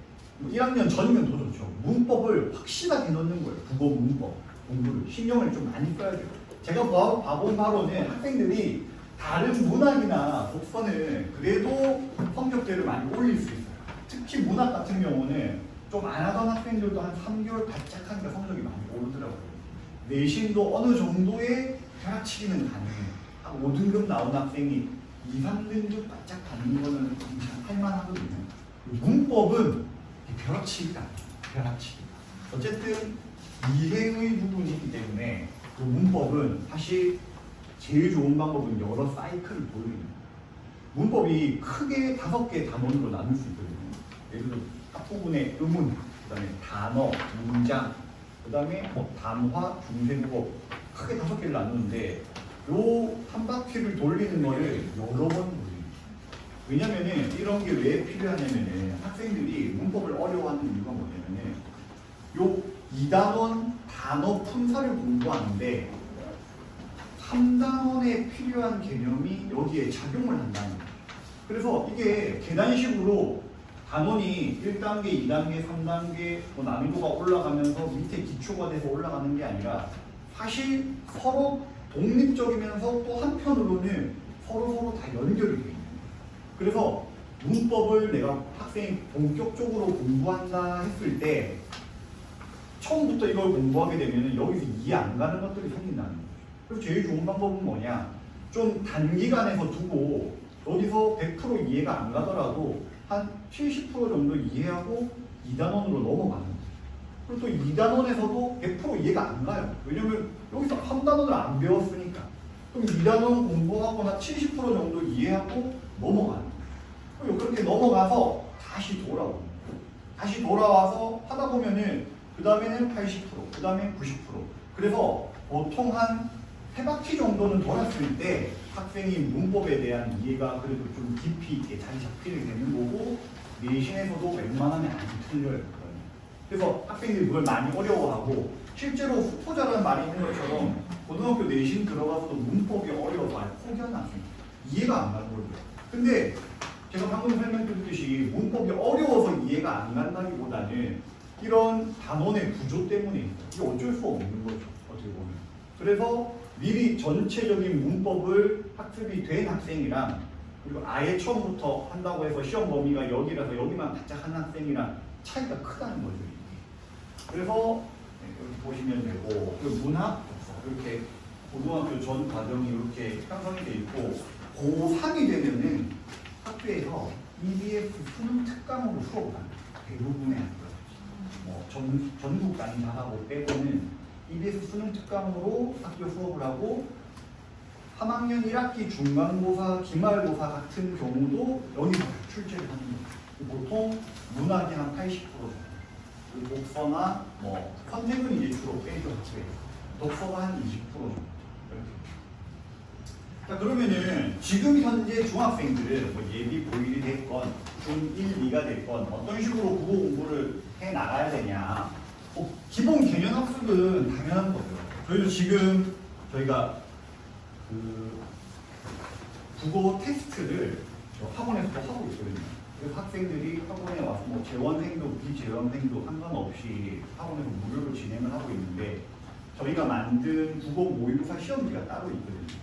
1학년 전이면 더 좋죠. 문법을 확실하게 넣는 거예요. 국어 문법 공부를 신경을 좀 많이 써야 돼요. 제가 봐본 바로는 학생들이 다른 문학이나 독서는 그래도 성적대를 많이 올릴 수 있어요. 특히 문학 같은 경우는 좀 안 하던 학생들도 한 3개월 바짝 하니까 성적이 많이 오르더라고요. 내신도 어느 정도의 벼락치기는 가능해요. 한 5등급 나온 학생이 2, 3등급 바짝 받는 거는 할만하거든요. 문법은 벼락치기가 아니에요. 벼락치기. 어쨌든 이해의 부분이기 때문에 그 문법은 사실 제일 좋은 방법은 여러 사이클을 보여주는 거예요. 문법이 크게 5개의 단원으로 나눌 수 있거든요. 예를 들어 앞부분에 의문, 그 다음에 단어, 문장, 그 다음에 뭐 단화, 중세국어 크게 5개를 나누는데 요 한 바퀴를 돌리는 거를 여러 번 돌립니다. 왜냐면은 이런 게 왜 필요하냐면은 학생들이 문법을 어려워하는 이유가 뭐냐면은 요 2단원 단어 품사를 공부하는데 3단원에 필요한 개념이 여기에 작용을 한다는 거예요. 그래서 이게 계단식으로 단원이 1단계, 2단계, 3단계 뭐 난이도가 올라가면서 밑에 기초가 돼서 올라가는 게 아니라 사실 서로 독립적이면서 또 한편으로는 서로 다 연결이 돼 있는 거예요. 그래서 문법을 내가 학생이 본격적으로 공부한다 했을 때 처음부터 이걸 공부하게 되면 여기서 이해 안 가는 것들이 생긴다는 거예요. 그래서 제일 좋은 방법은 뭐냐? 좀 단기간에서 두고 여기서 100% 이해가 안 가더라도 한 70% 정도 이해하고 2단원으로 넘어가는 거예요. 그리고 또 2단원에서도 100% 이해가 안 가요. 왜냐면 여기서 3단원을 안 배웠으니까. 그럼 2단원 공부하고 한 70% 정도 이해하고 넘어가는 거예요. 그리고 그렇게 넘어가서 다시 돌아오는 거예요. 다시 돌아와서 하다 보면은 그 다음에는 80%, 그 다음에 90%. 그래서 보통 한 3바퀴 정도는 돌았을 때 학생이 문법에 대한 이해가 그래도 좀 깊이 있게 잘 잡히게 되는 거고 내신에서도 웬만하면 안 틀려요. 그래서 학생들이 그걸 많이 어려워하고 실제로 후포자라는 말이 있는 것처럼 고등학교 내신 들어가서도 문법이 어려워서 포기하는 학생 이해가 안 가는 거죠. 근데 제가 방금 설명드렸듯이 문법이 어려워서 이해가 안 간다기보다는 이런 단원의 구조 때문에 이게 어쩔 수 없는 거죠. 어떻게 보면. 그래서 미리 전체적인 문법을 학습이 된 학생이랑 그리고 아예 처음부터 한다고 해서 시험 범위가 여기라서 여기만 바짝 한 학생이랑 차이가 크다는 거죠. 그래서 이렇게 보시면 되고 그리고 문학, 독서 이렇게 고등학교 전 과정이 이렇게 형성이 돼 있고 고3이 되면은 학교에서 EBS 수능 특강으로 수업을 합니다. 대부분의 학교. 뭐 전국 강좌하고 빼고는 EBS 수능 특강으로 학교 수업을 하고 3학년 1학기 중간고사, 기말고사 같은 경우도 여기서 출제를 하는 거예요. 보통 문학이 한 80% 정도. 그리고 독서나 뭐 선택은 이제 주로 빼죠. 독서가 한 20% 정도. 이렇게. 자 그러면은 지금 현재 중학생들은 뭐 예비 고1이 됐건 중1, 2가 됐건 어떤 식으로 국어 공부를 해 나가야 되냐? 기본 개념 학습은 당연한 거죠. 저희도 지금 저희가 그 국어 테스트를 학원에서도 하고 있거든요. 그래서 학생들이 학원에 와서 뭐 재원생도 비재원생도 상관없이 학원에서 무료로 진행을 하고 있는데 저희가 만든 국어 모의고사 시험지가 따로 있거든요.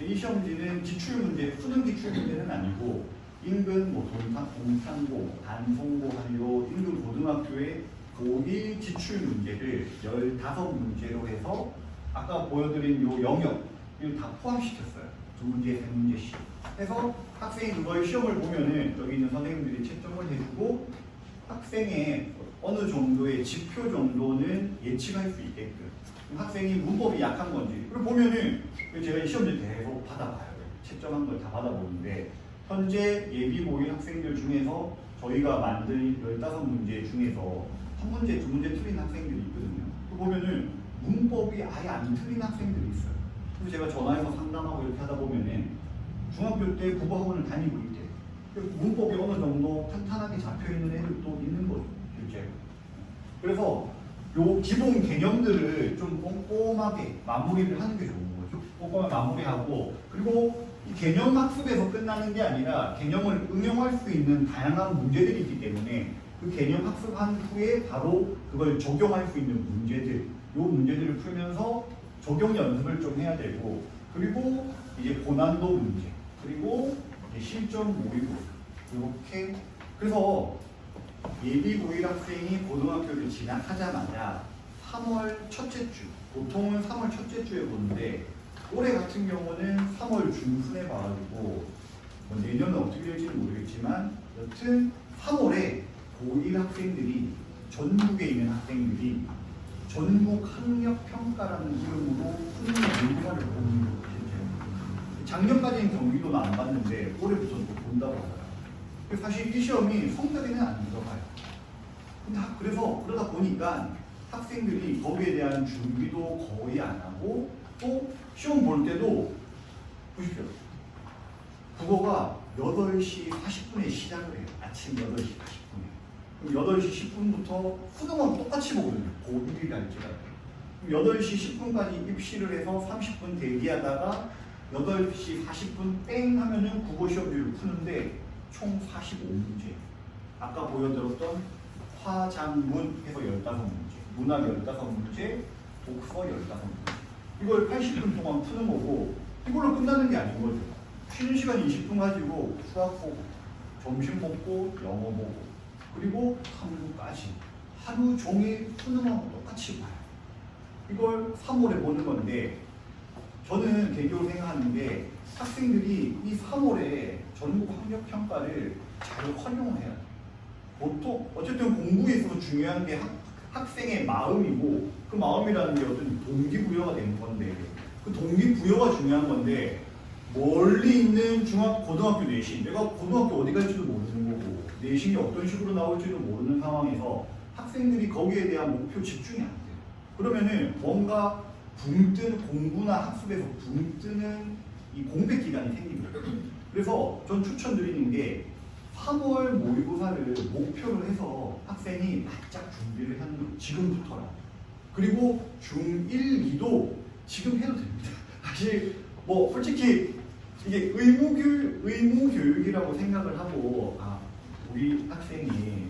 이 시험지는 기출 문제, 수능 기출 문제는 아니고 인근 뭐 동산고, 단송고 한료 인근 고등학교의 고1 기출 문제를 15문제로 해서 아까 보여드린 요 영역 이걸 다 포함시켰어요. 2문제, 3문제씩. 해서 학생이 그걸 시험을 보면은 여기 있는 선생님들이 채점을 해주고 학생의 어느 정도의 지표 정도는 예측할 수 있게끔 학생이 문법이 약한 건지 그걸 보면은 제가 이 시험지 계속 받아봐요. 채점한 걸 다 받아보는데 현재 예비 고1 학생들 중에서 저희가 만든 15문제 중에서 1문제, 2문제 틀린 학생들이 있거든요. 그 보면은 문법이 아예 안 틀린 학생들이 있어요. 그래서 제가 전화해서 상담하고 이렇게 하다 보면은 중학교 때 국어학원을 다니고 있대. 문법이 어느 정도 탄탄하게 잡혀있는 애들도 있는 거죠, 실제로. 그래서 요 기본 개념들을 좀 꼼꼼하게 마무리를 하는 게 좋은 거죠. 꼼꼼하게 마무리하고 그리고 이 개념 학습에서 끝나는 게 아니라 개념을 응용할 수 있는 다양한 문제들이 있기 때문에 그 개념 학습한 후에 바로 그걸 적용할 수 있는 문제들, 요 문제들을 풀면서 적용 연습을 좀 해야 되고 그리고 이제 고난도 문제 그리고 이제 실전 모의고사 이렇게 그래서 예비 고1 학생이 고등학교를 진학하자마자 3월 첫째 주 보통은 3월 첫째 주에 보는데 올해 같은 경우는 3월 중순에 봐가지고 뭐 내년은 어떻게 될지는 모르겠지만 여튼 3월에 고1 학생들이 전국에 있는 학생들이 전국 학력평가라는 이름으로 수능 모의고사를 보는 거예요. 작년까지는 경기도는 안 봤는데 올해부터 또 본다고 하더라고요. 사실 이 시험이 성적에는 안 들어가요. 근데 그래서 그러다 보니까 학생들이 거기에 대한 준비도 거의 안 하고 또 시험 볼 때도 보십시오. 국어가 8시 40분에 시작을 해요. 아침 8시 40분에. 그럼 8시 10분부터 수능은 똑같이 보거든요. 고1이라 할지라도. 8시 10분까지 입시를 해서 30분 대기하다가 8시 40분 땡 하면은 국어 시험지를 푸는데 총 45문제. 아까 보여드렸던 화장문 해서 15문제, 문학 15문제, 독서 15문제. 이걸 80분 동안 푸는 거고 이걸로 끝나는 게 아닌 거죠. 쉬는 시간 20분 가지고 수학 보고, 점심 먹고, 영어 보고, 그리고 탐구까지 하루 종일 수능하고 똑같이 봐요. 이걸 3월에 보는 건데 저는 개인적으로 생각하는 게 학생들이 이 3월에 전국 학력평가를 잘 활용을 해야 돼요. 보통 어쨌든 공부에 있어서 중요한 게 학생의 마음이고 그 마음이라는 게 어떤 동기부여가 되는 건데 그 동기부여가 중요한 건데 멀리 있는 고등학교 내신, 내가 고등학교 어디 갈지도 모르는 거고 내신이 어떤 식으로 나올지도 모르는 상황에서 학생들이 거기에 대한 목표 집중이 안 돼요. 그러면은 뭔가 붕 뜨는 공부나 학습에서 붕 뜨는 이 공백 기간이 생깁니다. 그래서 전 추천드리는 게 3월 모의고사를 목표로 해서 학생이 바짝 준비를 하는 거 지금부터라. 그리고 중1, 2도 지금 해도 됩니다. 사실 뭐 솔직히 이게 의무교육이라고 생각을 하고 우리 학생이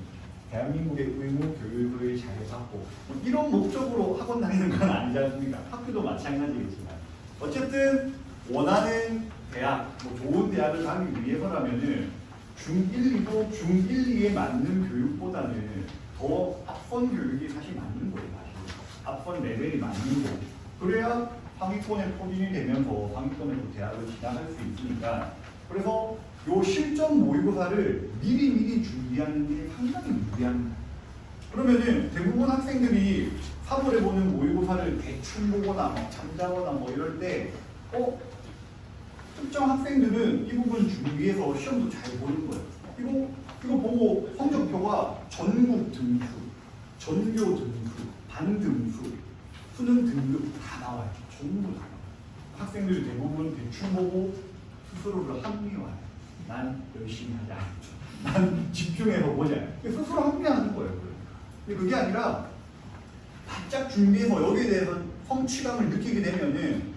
대한민국의 의무교육을 잘 받고 뭐 이런 목적으로 학원 다니는 건 아니지 않습니까? 학교도 마찬가지겠지만 어쨌든 원하는 대학, 뭐 좋은 대학을 가기 위해서라면은 중1, 2도 중1, 2에 맞는 교육보다는 더 앞선 교육이 사실 맞는 거예요. 사실. 앞선 레벨이 맞는 거고 그래야 상위권에 포진이 되면서 상위권에서 대학을 진학할 수 있으니까 그래서 요 실전 모의고사를 미리 준비하는 게 상당히 유리합니다. 그러면은 대부분 학생들이 3월에 보는 모의고사를 대충 보거나 막 잠자거나 뭐 이럴 때 특정 학생들은 이 부분 준비해서 시험도 잘 보는 거예요. 이거 보고 성적표가 전국 등수, 전교 등수, 반 등수, 수능 등급 다 나와요. 전부 다 나와요. 학생들이 대부분 대충 보고 스스로를 합리화해요. 난 열심히 하지 않죠. 난 집중해서 보자. 스스로 합리화하는 거예요. 근데 그게 아니라 바짝 준비해서 여기에 대해서 성취감을 느끼게 되면은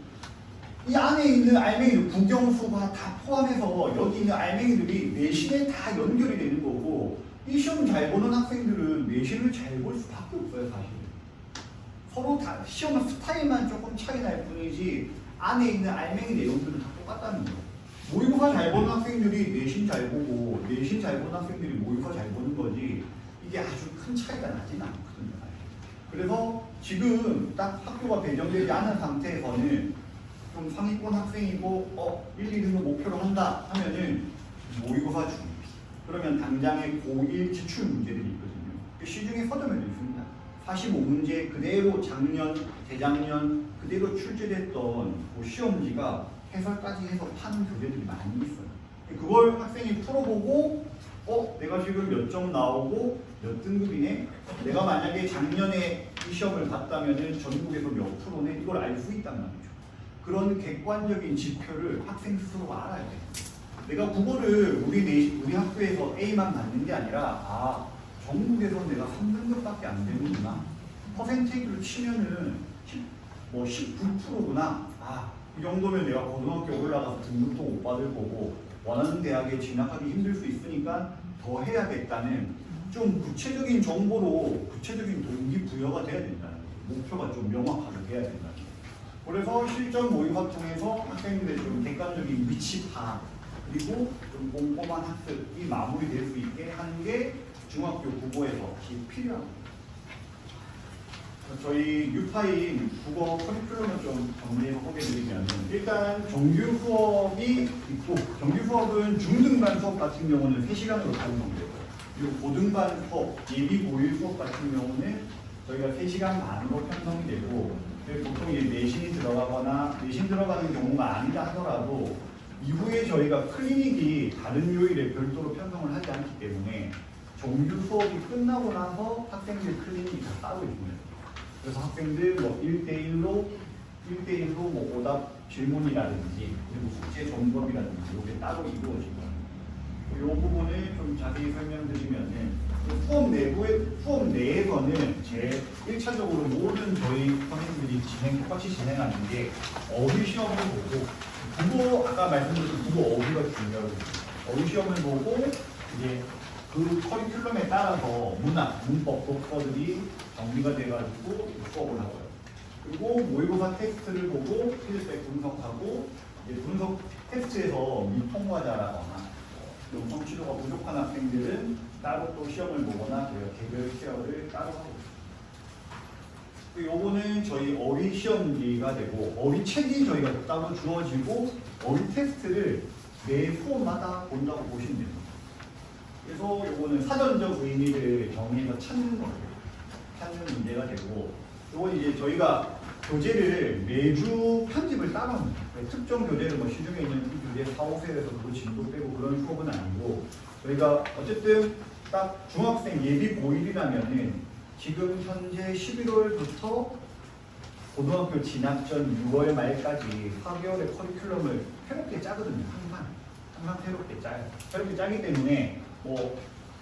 이 안에 있는 알맹이들, 국영수가 다 포함해서 여기 있는 알맹이들이 내신에 다 연결이 되는 거고 이 시험 잘 보는 학생들은 내신을 잘 볼 수밖에 없어요. 사실 서로 다 시험 스타일만 조금 차이 날 뿐이지 안에 있는 알맹이 내용들은 다 똑같다는 거예요. 모의고사 잘 보는 학생들이 내신 잘 보고 내신 잘 보는 학생들이 모의고사 잘 보는 거지 이게 아주 큰 차이가 나진 않거든요. 그래서 지금 딱 학교가 배정되지 않은 상태에서는 좀 상위권 학생이고 1, 2등급 목표로 한다 하면은 모의고사 준비 그러면 당장의 고1 지출 문제들이 있거든요. 시중에 서점에도 있습니다. 45문제 그대로 작년, 재작년 그대로 출제됐던 그 시험지가 해설까지 해서 파는 교재들이 많이 있어요. 그걸 학생이 풀어보고 내가 지금 몇 점 나오고 몇 등급이네? 내가 만약에 작년에 이 시험을 봤다면 전국에서 몇 프로네? 이걸 알 수 있단 말이죠. 그런 객관적인 지표를 학생 스스로가 알아야 돼요. 내가 국어를 우리 학교에서 A만 받는 게 아니라 전국에서 내가 3등급밖에 안 되는구나. 퍼센테이지로 치면은 19%구나. 이 정도면 내가 고등학교 올라가서 등급도 못 받을 거고 원하는 대학에 진학하기 힘들 수 있으니까 더 해야겠다는 좀 구체적인 정보로 구체적인 동기부여가 돼야 된다는 거예요. 목표가 좀 명확하게 돼야 된다는 거예요. 그래서 실전 모의고사 통해서 학생들의 좀 객관적인 위치 파악 그리고 좀 꼼꼼한 학습이 마무리될 수 있게 하는 게 중학교 국어에서 필요합니다. 저희 유파인 국어 커리큘럼을 좀 정리해서 소개해드리면 일단 정규 수업이 있고 정규 수업은 중등반 수업 같은 경우는 3시간으로 편성되고요. 그리고 고등반 수업, 예비 고일 수업 같은 경우는 저희가 3시간 반으로 편성이 되고 보통 이제 내신이 들어가거나 내신 들어가는 경우가 아니다 하더라도 이후에 저희가 클리닉이 다른 요일에 별도로 편성을 하지 않기 때문에 정규 수업이 끝나고 나서 학생들 클리닉이 다 따로 있습니다. 그래서 학생들 뭐 1대1로 뭐 오답 질문이라든지 그리고 숙제 점검이라든지 이게 따로 이루어지고 이 부분을 좀 자세히 설명드리면은 수업 내에서는 제 1차적으로 모든 저희 선생님들이 똑같이 진행하는 게 어휘 시험을 보고 국어 아까 말씀드린 국어 어휘가 중요하거든요. 어휘 시험을 보고 이제 그 커리큘럼에 따라서 문학, 문법, 독서들이 정리가 돼가지고 수업을 하고요. 그리고 모의고사 테스트를 보고 피드백 분석하고 이제 분석 테스트에서 미통과자라거나 좀 성취도가 부족한 학생들은 따로 또 시험을 보거나 저희가 개별 케어를 따로 하고 있습니다. 요거는 저희 어휘 시험지가 되고 어휘 책이 저희가 따로 주어지고 어휘 테스트를 매 수업마다 본다고 보시면 됩니다. 그래서 요거는 사전적 의미를 정의해서 찾는 거예요. 찾는 문제가 되고 요건 이제 저희가 교재를 매주 편집을 따로 합니다. 특정 교재를 뭐 시중에 있는 그 교재 4, 5세에서 그거 진도 빼고 그런 수업은 아니고 저희가 어쨌든 딱 중학생 예비 고1이라면은 지금 현재 11월부터 고등학교 진학 전 6월 말까지 4개월의 커리큘럼을 새롭게 짜거든요. 항상 새롭게 짜요. 새롭게 짜기 때문에 뭐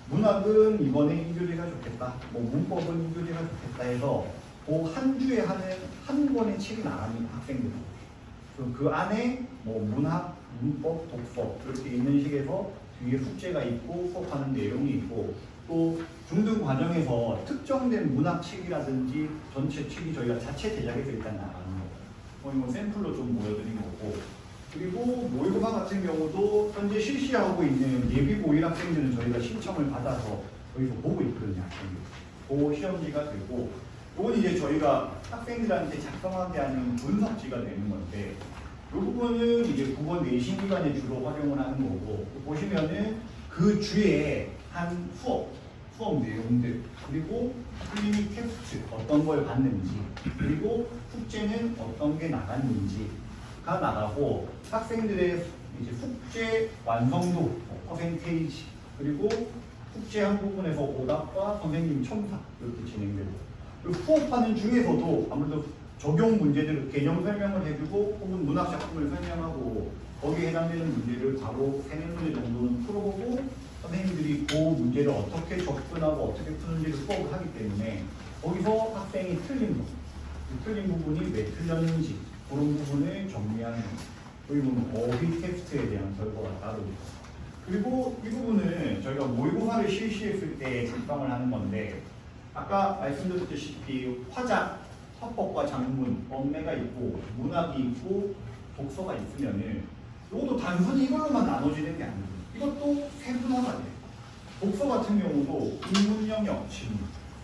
문학은 이번에 이 교재가 좋겠다, 뭐 문법은 이 교재가 좋겠다 해서 그 한 주에 하는 한 권의 책이 나갑니다. 학생들. 그 안에 뭐 문학, 문법, 독서 이렇게 있는 식에서 뒤에 숙제가 있고 수업하는 내용이 있고 또 중등 과정에서 특정된 문학책이라든지 전체 책이 저희가 자체 제작해서 일단 나가는 거예요. 뭐 샘플로 좀 보여드린 거고 그리고 모의고사 같은 경우도 현재 실시하고 있는 예비 고1 학생들은 저희가 신청을 받아서 거기서 보고 있거든요. 학생들. 그 시험지가 되고 이건 이제 저희가 학생들한테 작성하게 하는 분석지가 되는 건데 이 부분은 이제 국어 내신 기간에 주로 활용을 하는 거고 보시면은 그 주에 한 수업 내용들 그리고 클리닉 텍스트 어떤 걸 봤는지 그리고 숙제는 어떤 게 나갔는지가 나가고 학생들의 이제 숙제 완성도 퍼센테이지 그리고 숙제 한 부분에서 오답과 선생님 첨삭 이렇게 진행되고 그리고 수업하는 중에서도 아무래도 적용 문제들을 개념 설명을 해주고 혹은 문학 작품을 설명하고 거기에 해당되는 문제를 바로 3-4문제 정도는 풀어보고 선생님들이 그 문제를 어떻게 접근하고 어떻게 푸는지를 수업을 하기 때문에 거기서 학생이 틀린 부분이 왜 틀렸는지 그런 부분을 정리하는 그리고 어휘 텍스트에 대한 결과가 따로 있고 그리고 이 부분은 저희가 모의고사를 실시했을 때 작성을 하는 건데 아까 말씀드렸다시피 화작, 화법과 장문, 언매가 있고 문학이 있고 독서가 있으면은 이것도 단순히 이걸로만 나눠지는 게 아니고 이것도 세분화가 돼요. 독서 같은 경우도 인문 영역, 진문,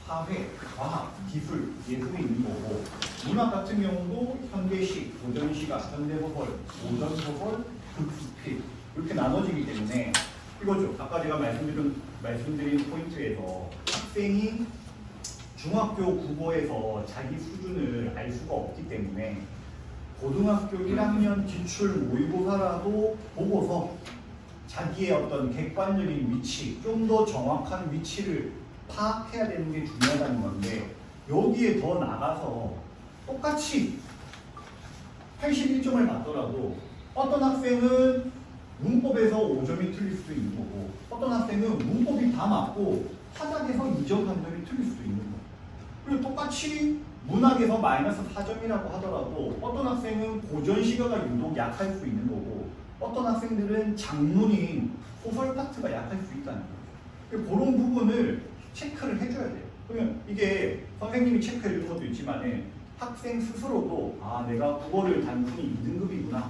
사회, 과학, 기술, 예술이 있는 거고 문학 같은 경우도 현대시, 고전시가, 현대소설, 고전소설, 극수필 이렇게 나눠지기 때문에 이거죠. 아까 제가 말씀드린 포인트에서 학생이 중학교 국어에서 자기 수준을 알 수가 없기 때문에 고등학교 1학년 기출 모의고사라도 보고서 자기의 어떤 객관적인 위치, 좀 더 정확한 위치를 파악해야 되는 게 중요하다는 건데 여기에 더 나가서 똑같이 81점을 맞더라도 어떤 학생은 문법에서 5점이 틀릴 수도 있는 거고 어떤 학생은 문법이 다 맞고 화작에서 2점, 3점이 틀릴 수도 있는 거고 그리고 똑같이 문학에서 마이너스 4점이라고 하더라도 어떤 학생은 고전 시가가 유독 약할 수 있는 거고 어떤 학생들은 장문인 소설 파트가 약할 수 있다는 거예요. 그런 부분을 체크를 해줘야 돼요. 그러면 이게 선생님이 체크해 주는 것도 있지만 학생 스스로도 아 내가 국어를 단순히 2등급이구나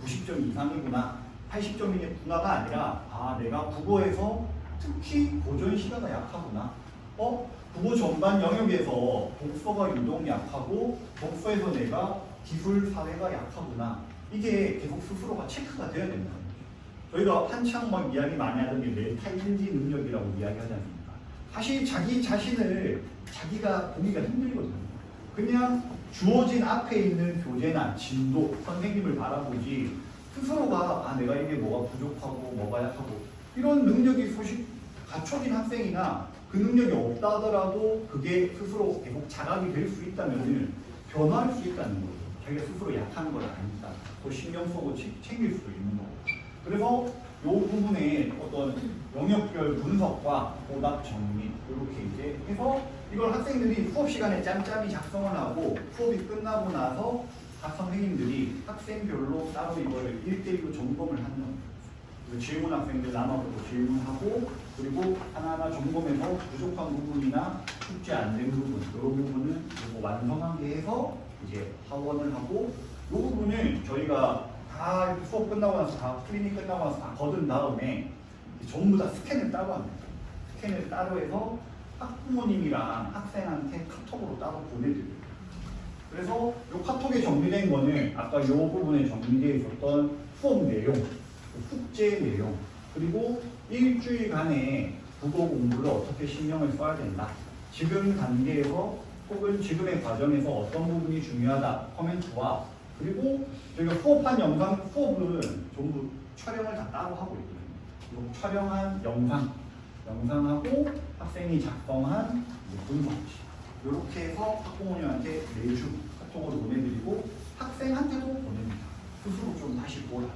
90점 이상이구나 80점이구나가 아니라 아 내가 국어에서 특히 고전 시가가 약하구나 국어 전반 영역에서 독서가 유독 약하고 독서에서 내가 기술 사회가 약하구나 이게 계속 스스로가 체크가 돼야 된다는 거죠. 저희가 한창 막 이야기 많이 하던 게 메타인지 능력이라고 이야기하지 않습니까? 사실 자기 자신을 자기가 보기가 힘들거든요. 그냥 주어진 앞에 있는 교재나 진도, 선생님을 바라보지 스스로가 아 내가 이게 뭐가 부족하고 뭐가 약하고 이런 능력이 소식 갖춰진 학생이나 그 능력이 없다 하더라도 그게 스스로 계속 자각이 될 수 있다면 변화할 수 있다는 거죠. 자기가 스스로 약한 걸 아니까 또 신경 쓰고 챙길 수도 있는 거고. 그래서 이 부분에 어떤 영역별 분석과 오답 정리 이렇게 이제 해서 이걸 학생들이 수업 시간에 짬짬이 작성을 하고 수업이 끝나고 나서 각 선생님들이 학생별로 따로 이걸 1대1로 점검을 하는 겁니다. 질문 학생들 나눠서 질문하고 그리고 하나하나 점검해서 부족한 부분이나 숙제 안 된 부분 이런 부분은 완성하게 해서 이제 하원을 하고 이 부분은 저희가 다 수업 끝나고 나서 다 클리닉 끝나고 나서 다 거둔 다음에 전부 다 스캔을 따로 합니다. 스캔을 따로 해서 학부모님이랑 학생한테 카톡으로 따로 보내드려요. 그래서 이 카톡에 정리된 거는 아까 이 부분에 정리되어 있었던 수업 내용, 숙제 내용, 그리고 일주일간의 국어 공부를 어떻게 신경을 써야 된다. 지금 단계에서 혹은 지금의 과정에서 어떤 부분이 중요하다 코멘트와 그리고 저희가 수업한 영상 수업은 전부 촬영을 다 따로 하고 있거든요. 그리고 촬영한 영상하고 학생이 작성한 문서지 이렇게 해서 학부모님한테 매주 카톡으로 보내드리고 학생한테도 보냅니다. 스스로 좀 다시 보라.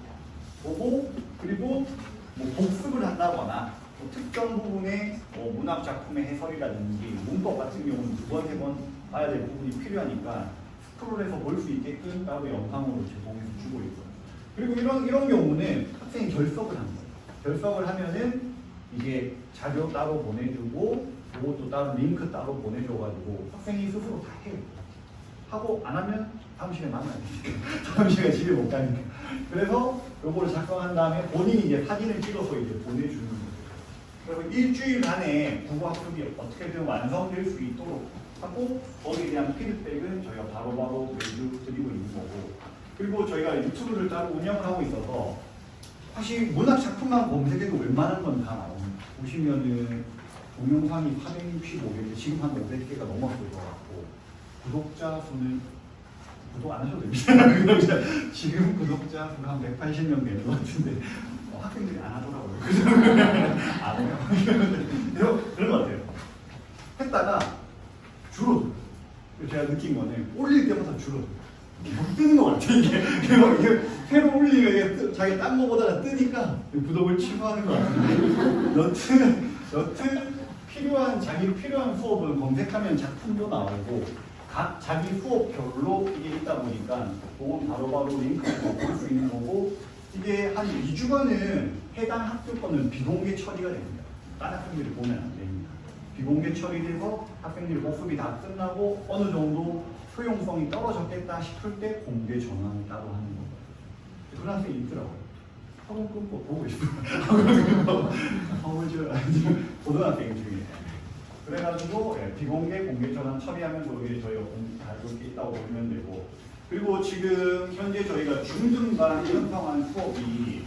보고 그리고 뭐 복습을 한다거나 뭐 특정 부분의 문학 작품의 해설이라든지 문법 같은 경우는 두 번, 세 번 봐야 될 부분이 필요하니까 스크롤해서 볼 수 있게끔 따로 영상으로 제공해서 주고 있어요. 그리고 이런 경우는 학생이 결석을 합니다. 결석을 하면은 이게 자료 따로 보내주고 그것도 따로 링크 따로 보내줘가지고 학생이 스스로 다 해요. 하고 안 하면 다음 시간에 만나요. 다음 시간에 집에 못 가니까. 그래서 요거를 작성한 다음에 본인이 이제 사진을 찍어서 이제 보내주는 거예요. 그리고 일주일 안에 국어학습이 어떻게든 완성될 수 있도록 하고 거기에 대한 피드백은 저희가 바로바로 매주 드리고 있는 거고 그리고 저희가 유튜브를 따로 운영을 하고 있어서 사실 문학 작품만 검색해도 웬만한 건 다 나옵니다. 보시면은 동영상이 465개인데 지금 한 500개가 넘었을 것 같고 구독자 수는 구독 안 하셔도 됩니다. 지금 구독자 수가 한 180명 되는 것 같은데 학생들이 안 하더라고요. 안 해요. 그런 것 같아요. 했다가 줄어들어요. 제가 느낀 거는 올릴 때마다 줄어들어요. 막 뜨는 것 같아 이게 새로 올리면 자기 딴 거보다 뜨니까 구독을 취소하는 것 같은데 여튼 자기 필요한 수업을 검색하면 작품도 나오고 각 자기 수업별로 이게 있다 보니까 그건 바로바로 링크해서 볼 수 있는 거고 이게 한 2주간은 해당 학교 거는 비공개 처리가 됩니다. 딴 학생들이 보면 안 됩니다. 비공개 처리돼서 학생들이 복습이 다 끝나고 어느 정도 효용성이 떨어졌겠다 싶을 때 공개 전환을 따로 하는 거예요. 그런 학생이 있더라고요. 학원 끊고 보고 싶어요. 고등학생 중에. 그래가지고 비공개 공개 전환 처리하면서 이게 저희가 이렇게 있다고 보면 되고 그리고 지금 현재 저희가 중등반 편성한 수업이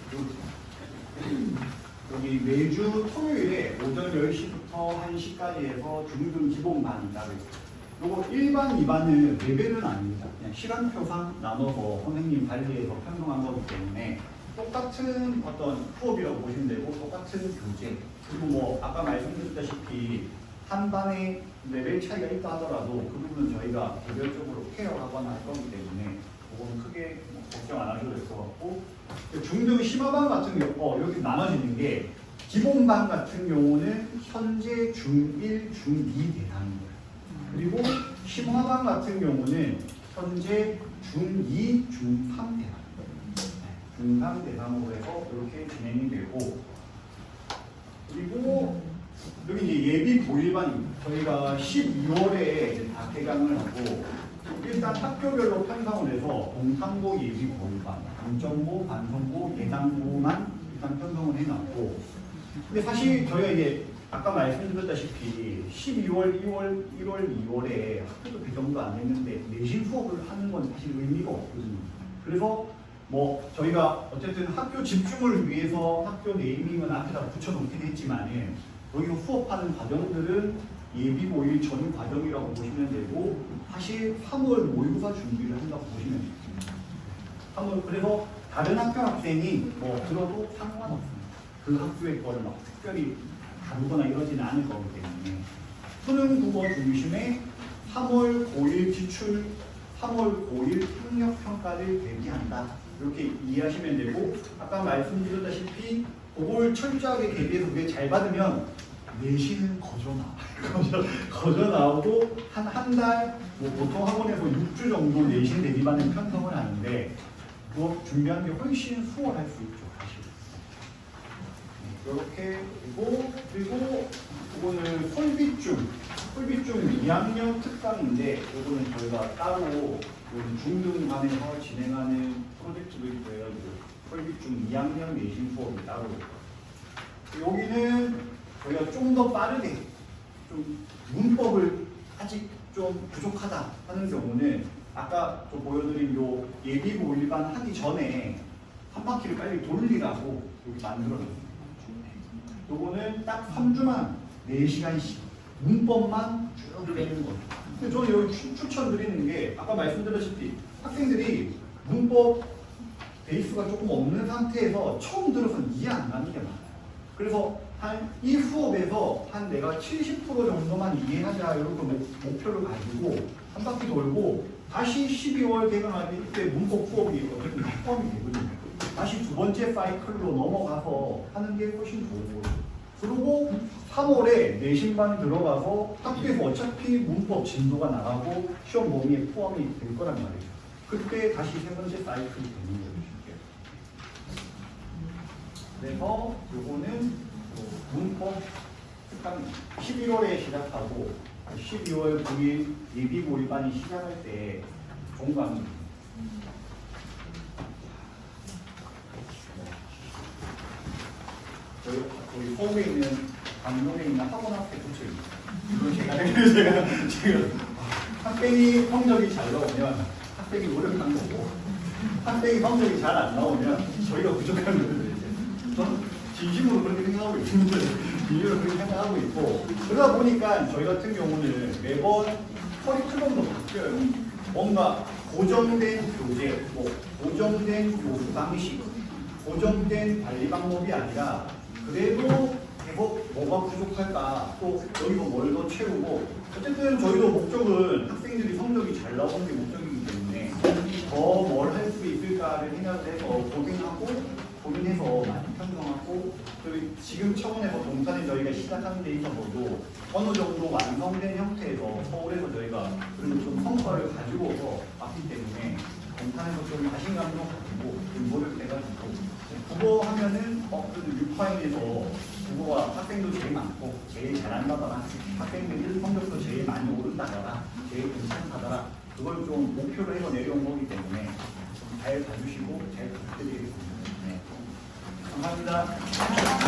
여기 매주 토요일에 오전 10시부터 1시까지 해서 중등 기본반이 따로 있어요. 요거 1반, 2반은 레벨은 아닙니다. 그냥 시간표상 나눠서 선생님 관리해서 편성한 거기 때문에 똑같은 어떤 수업이라고 보시면 되고 똑같은 교재 그리고 뭐 아까 말씀드렸다시피 한 반에 레벨 차이가 있다 하더라도 그 부분은 저희가 개별적으로 케어하거나 할 거기 때문에 그거는 크게 걱정 안 하셔도 될 것 같고 중등 심화반 같은 경우 여기 나눠지는 게 기본반 같은 경우는 현재 중1, 중2 대상인 거예요. 그리고 심화반 같은 경우는 현재 중2, 중3 대상 중3 대상으로 해서 이렇게 진행이 되고 그리고 여기 이제 예비 고일반입니다. 저희가 12월에 다 개강을 하고 일단 학교별로 편성을 해서 동상고 예비 고일반, 강정고, 반성고, 예상고만 일단 편성을 해놨고 근데 사실 저희가 이제 아까 말씀드렸다시피 12월, 2월, 1월, 2월에 학교도 배정도 안 했는데 내신 수업을 하는 건 사실 의미가 없거든요. 그래서 뭐 저희가 어쨌든 학교 집중을 위해서 학교 네이밍은 앞에다 붙여놓긴 했지만은 여기서 수업하는 과정들은 예비 모의 전 과정이라고 보시면 되고 사실 3월 모의고사 준비를 한다고 보시면 됩니다. 3월 그래서 다른 학교 학생이 뭐 들어도 상관없습니다. 그 학교의 거를 막 특별히 다루거나 이러지는 않을 거기 때문에 수능 국어 중심의 3월 고1 기출, 3월 고1 학력 평가를 대비한다. 이렇게 이해하시면 되고 아까 말씀드렸다시피 그걸 철저하게 대비해서 그게 잘 받으면 내신은 거저 나오고 한 달 뭐 보통 학원에서 6주 정도 내신 대비반을 편성을 하는데 그거 준비하는 게 훨씬 수월할 수 있죠. 이렇게 그리고 이거는 설비중 2학년 특강인데 이거는 저희가 따로 중등반에서 진행하는 프로젝트도 있고 해가지고 설비중 2학년 내신 수업이 따로 여기는 저희가 좀 더 빠르게 좀 문법을 아직 좀 부족하다 하는 경우는 아까 좀 보여드린 요 예비고 일반 하기 전에 한 바퀴를 빨리 돌리라고 여기 만들어놨습니다. 요거는 딱 3주만 4시간씩 문법만 쭉 빼는 거예요. 근데 저는 여기 추천드리는 게 아까 말씀드렸다시피 학생들이 문법 베이스가 조금 없는 상태에서 처음 들어서는 이해 안 가는 게 많아요. 그래서 한 이 수업에서 한 내가 70% 정도만 이해하자 이렇게 목표를 가지고 한 바퀴 돌고 다시 12월 개강할 때 이때 문법 수업이 어쨌든 포함이 되거든요. 다시 두 번째 사이클로 넘어가서 하는 게 훨씬 좋은 거예요. 그리고 3월에 내신반 들어가서 학교에서 어차피 문법 진도가 나가고 시험 범위에 포함이 될 거란 말이에요. 그때 다시 세 번째 사이클이 되는 거예요. 그래서 요거는 문법 한 11월에 시작하고 12월 9일 예비 모의반이 시작할 때 종강 저희 서울에 있는 강동에 있는 학원 앞에 붙여 있어요. 이건 제가 학생이 성적이 잘 나오면 학생이 노력한 거고 학생이 성적이 잘 안 나오면 저희가 부족한 거예요. 저는 진심으로 그렇게 생각하고 있습니다. 진심으로 그렇게 생각하고 있고 그러다 보니까 저희 같은 경우는 매번 커리큘럼도 바뀌어요. 뭔가 고정된 교재, 고정된 교수 방식, 고정된 관리 방법이 아니라 그래도 계속 뭐가 부족할까 또 여기서 뭘 더 채우고 어쨌든 저희도 목적은 학생들이 성적이 잘 나오는 게 목적이기 때문에 더 뭘 할 수 있을까를 생각을 해서 고민해서 많이 편성하고 그리고 지금 차원에서 동탄에 저희가 시작하는 데 있어서도 어느 정도 완성된 형태에서 서울에서 저희가 그래도 좀 성과를 가지고서 왔기 때문에 동탄에서 좀 자신감도 가지고 노력해가지고 국어 하면은 그래도 6화에서 국어가 학생도 제일 많고 제일 잘한다더라 학생들이 성적도 제일 많이 오른다더라 제일 괜찮다더라 그걸 좀 목표로 해서 내려온 거기 때문에 잘 봐주시고 잘 부탁드리겠습니다. 네. 감사합니다.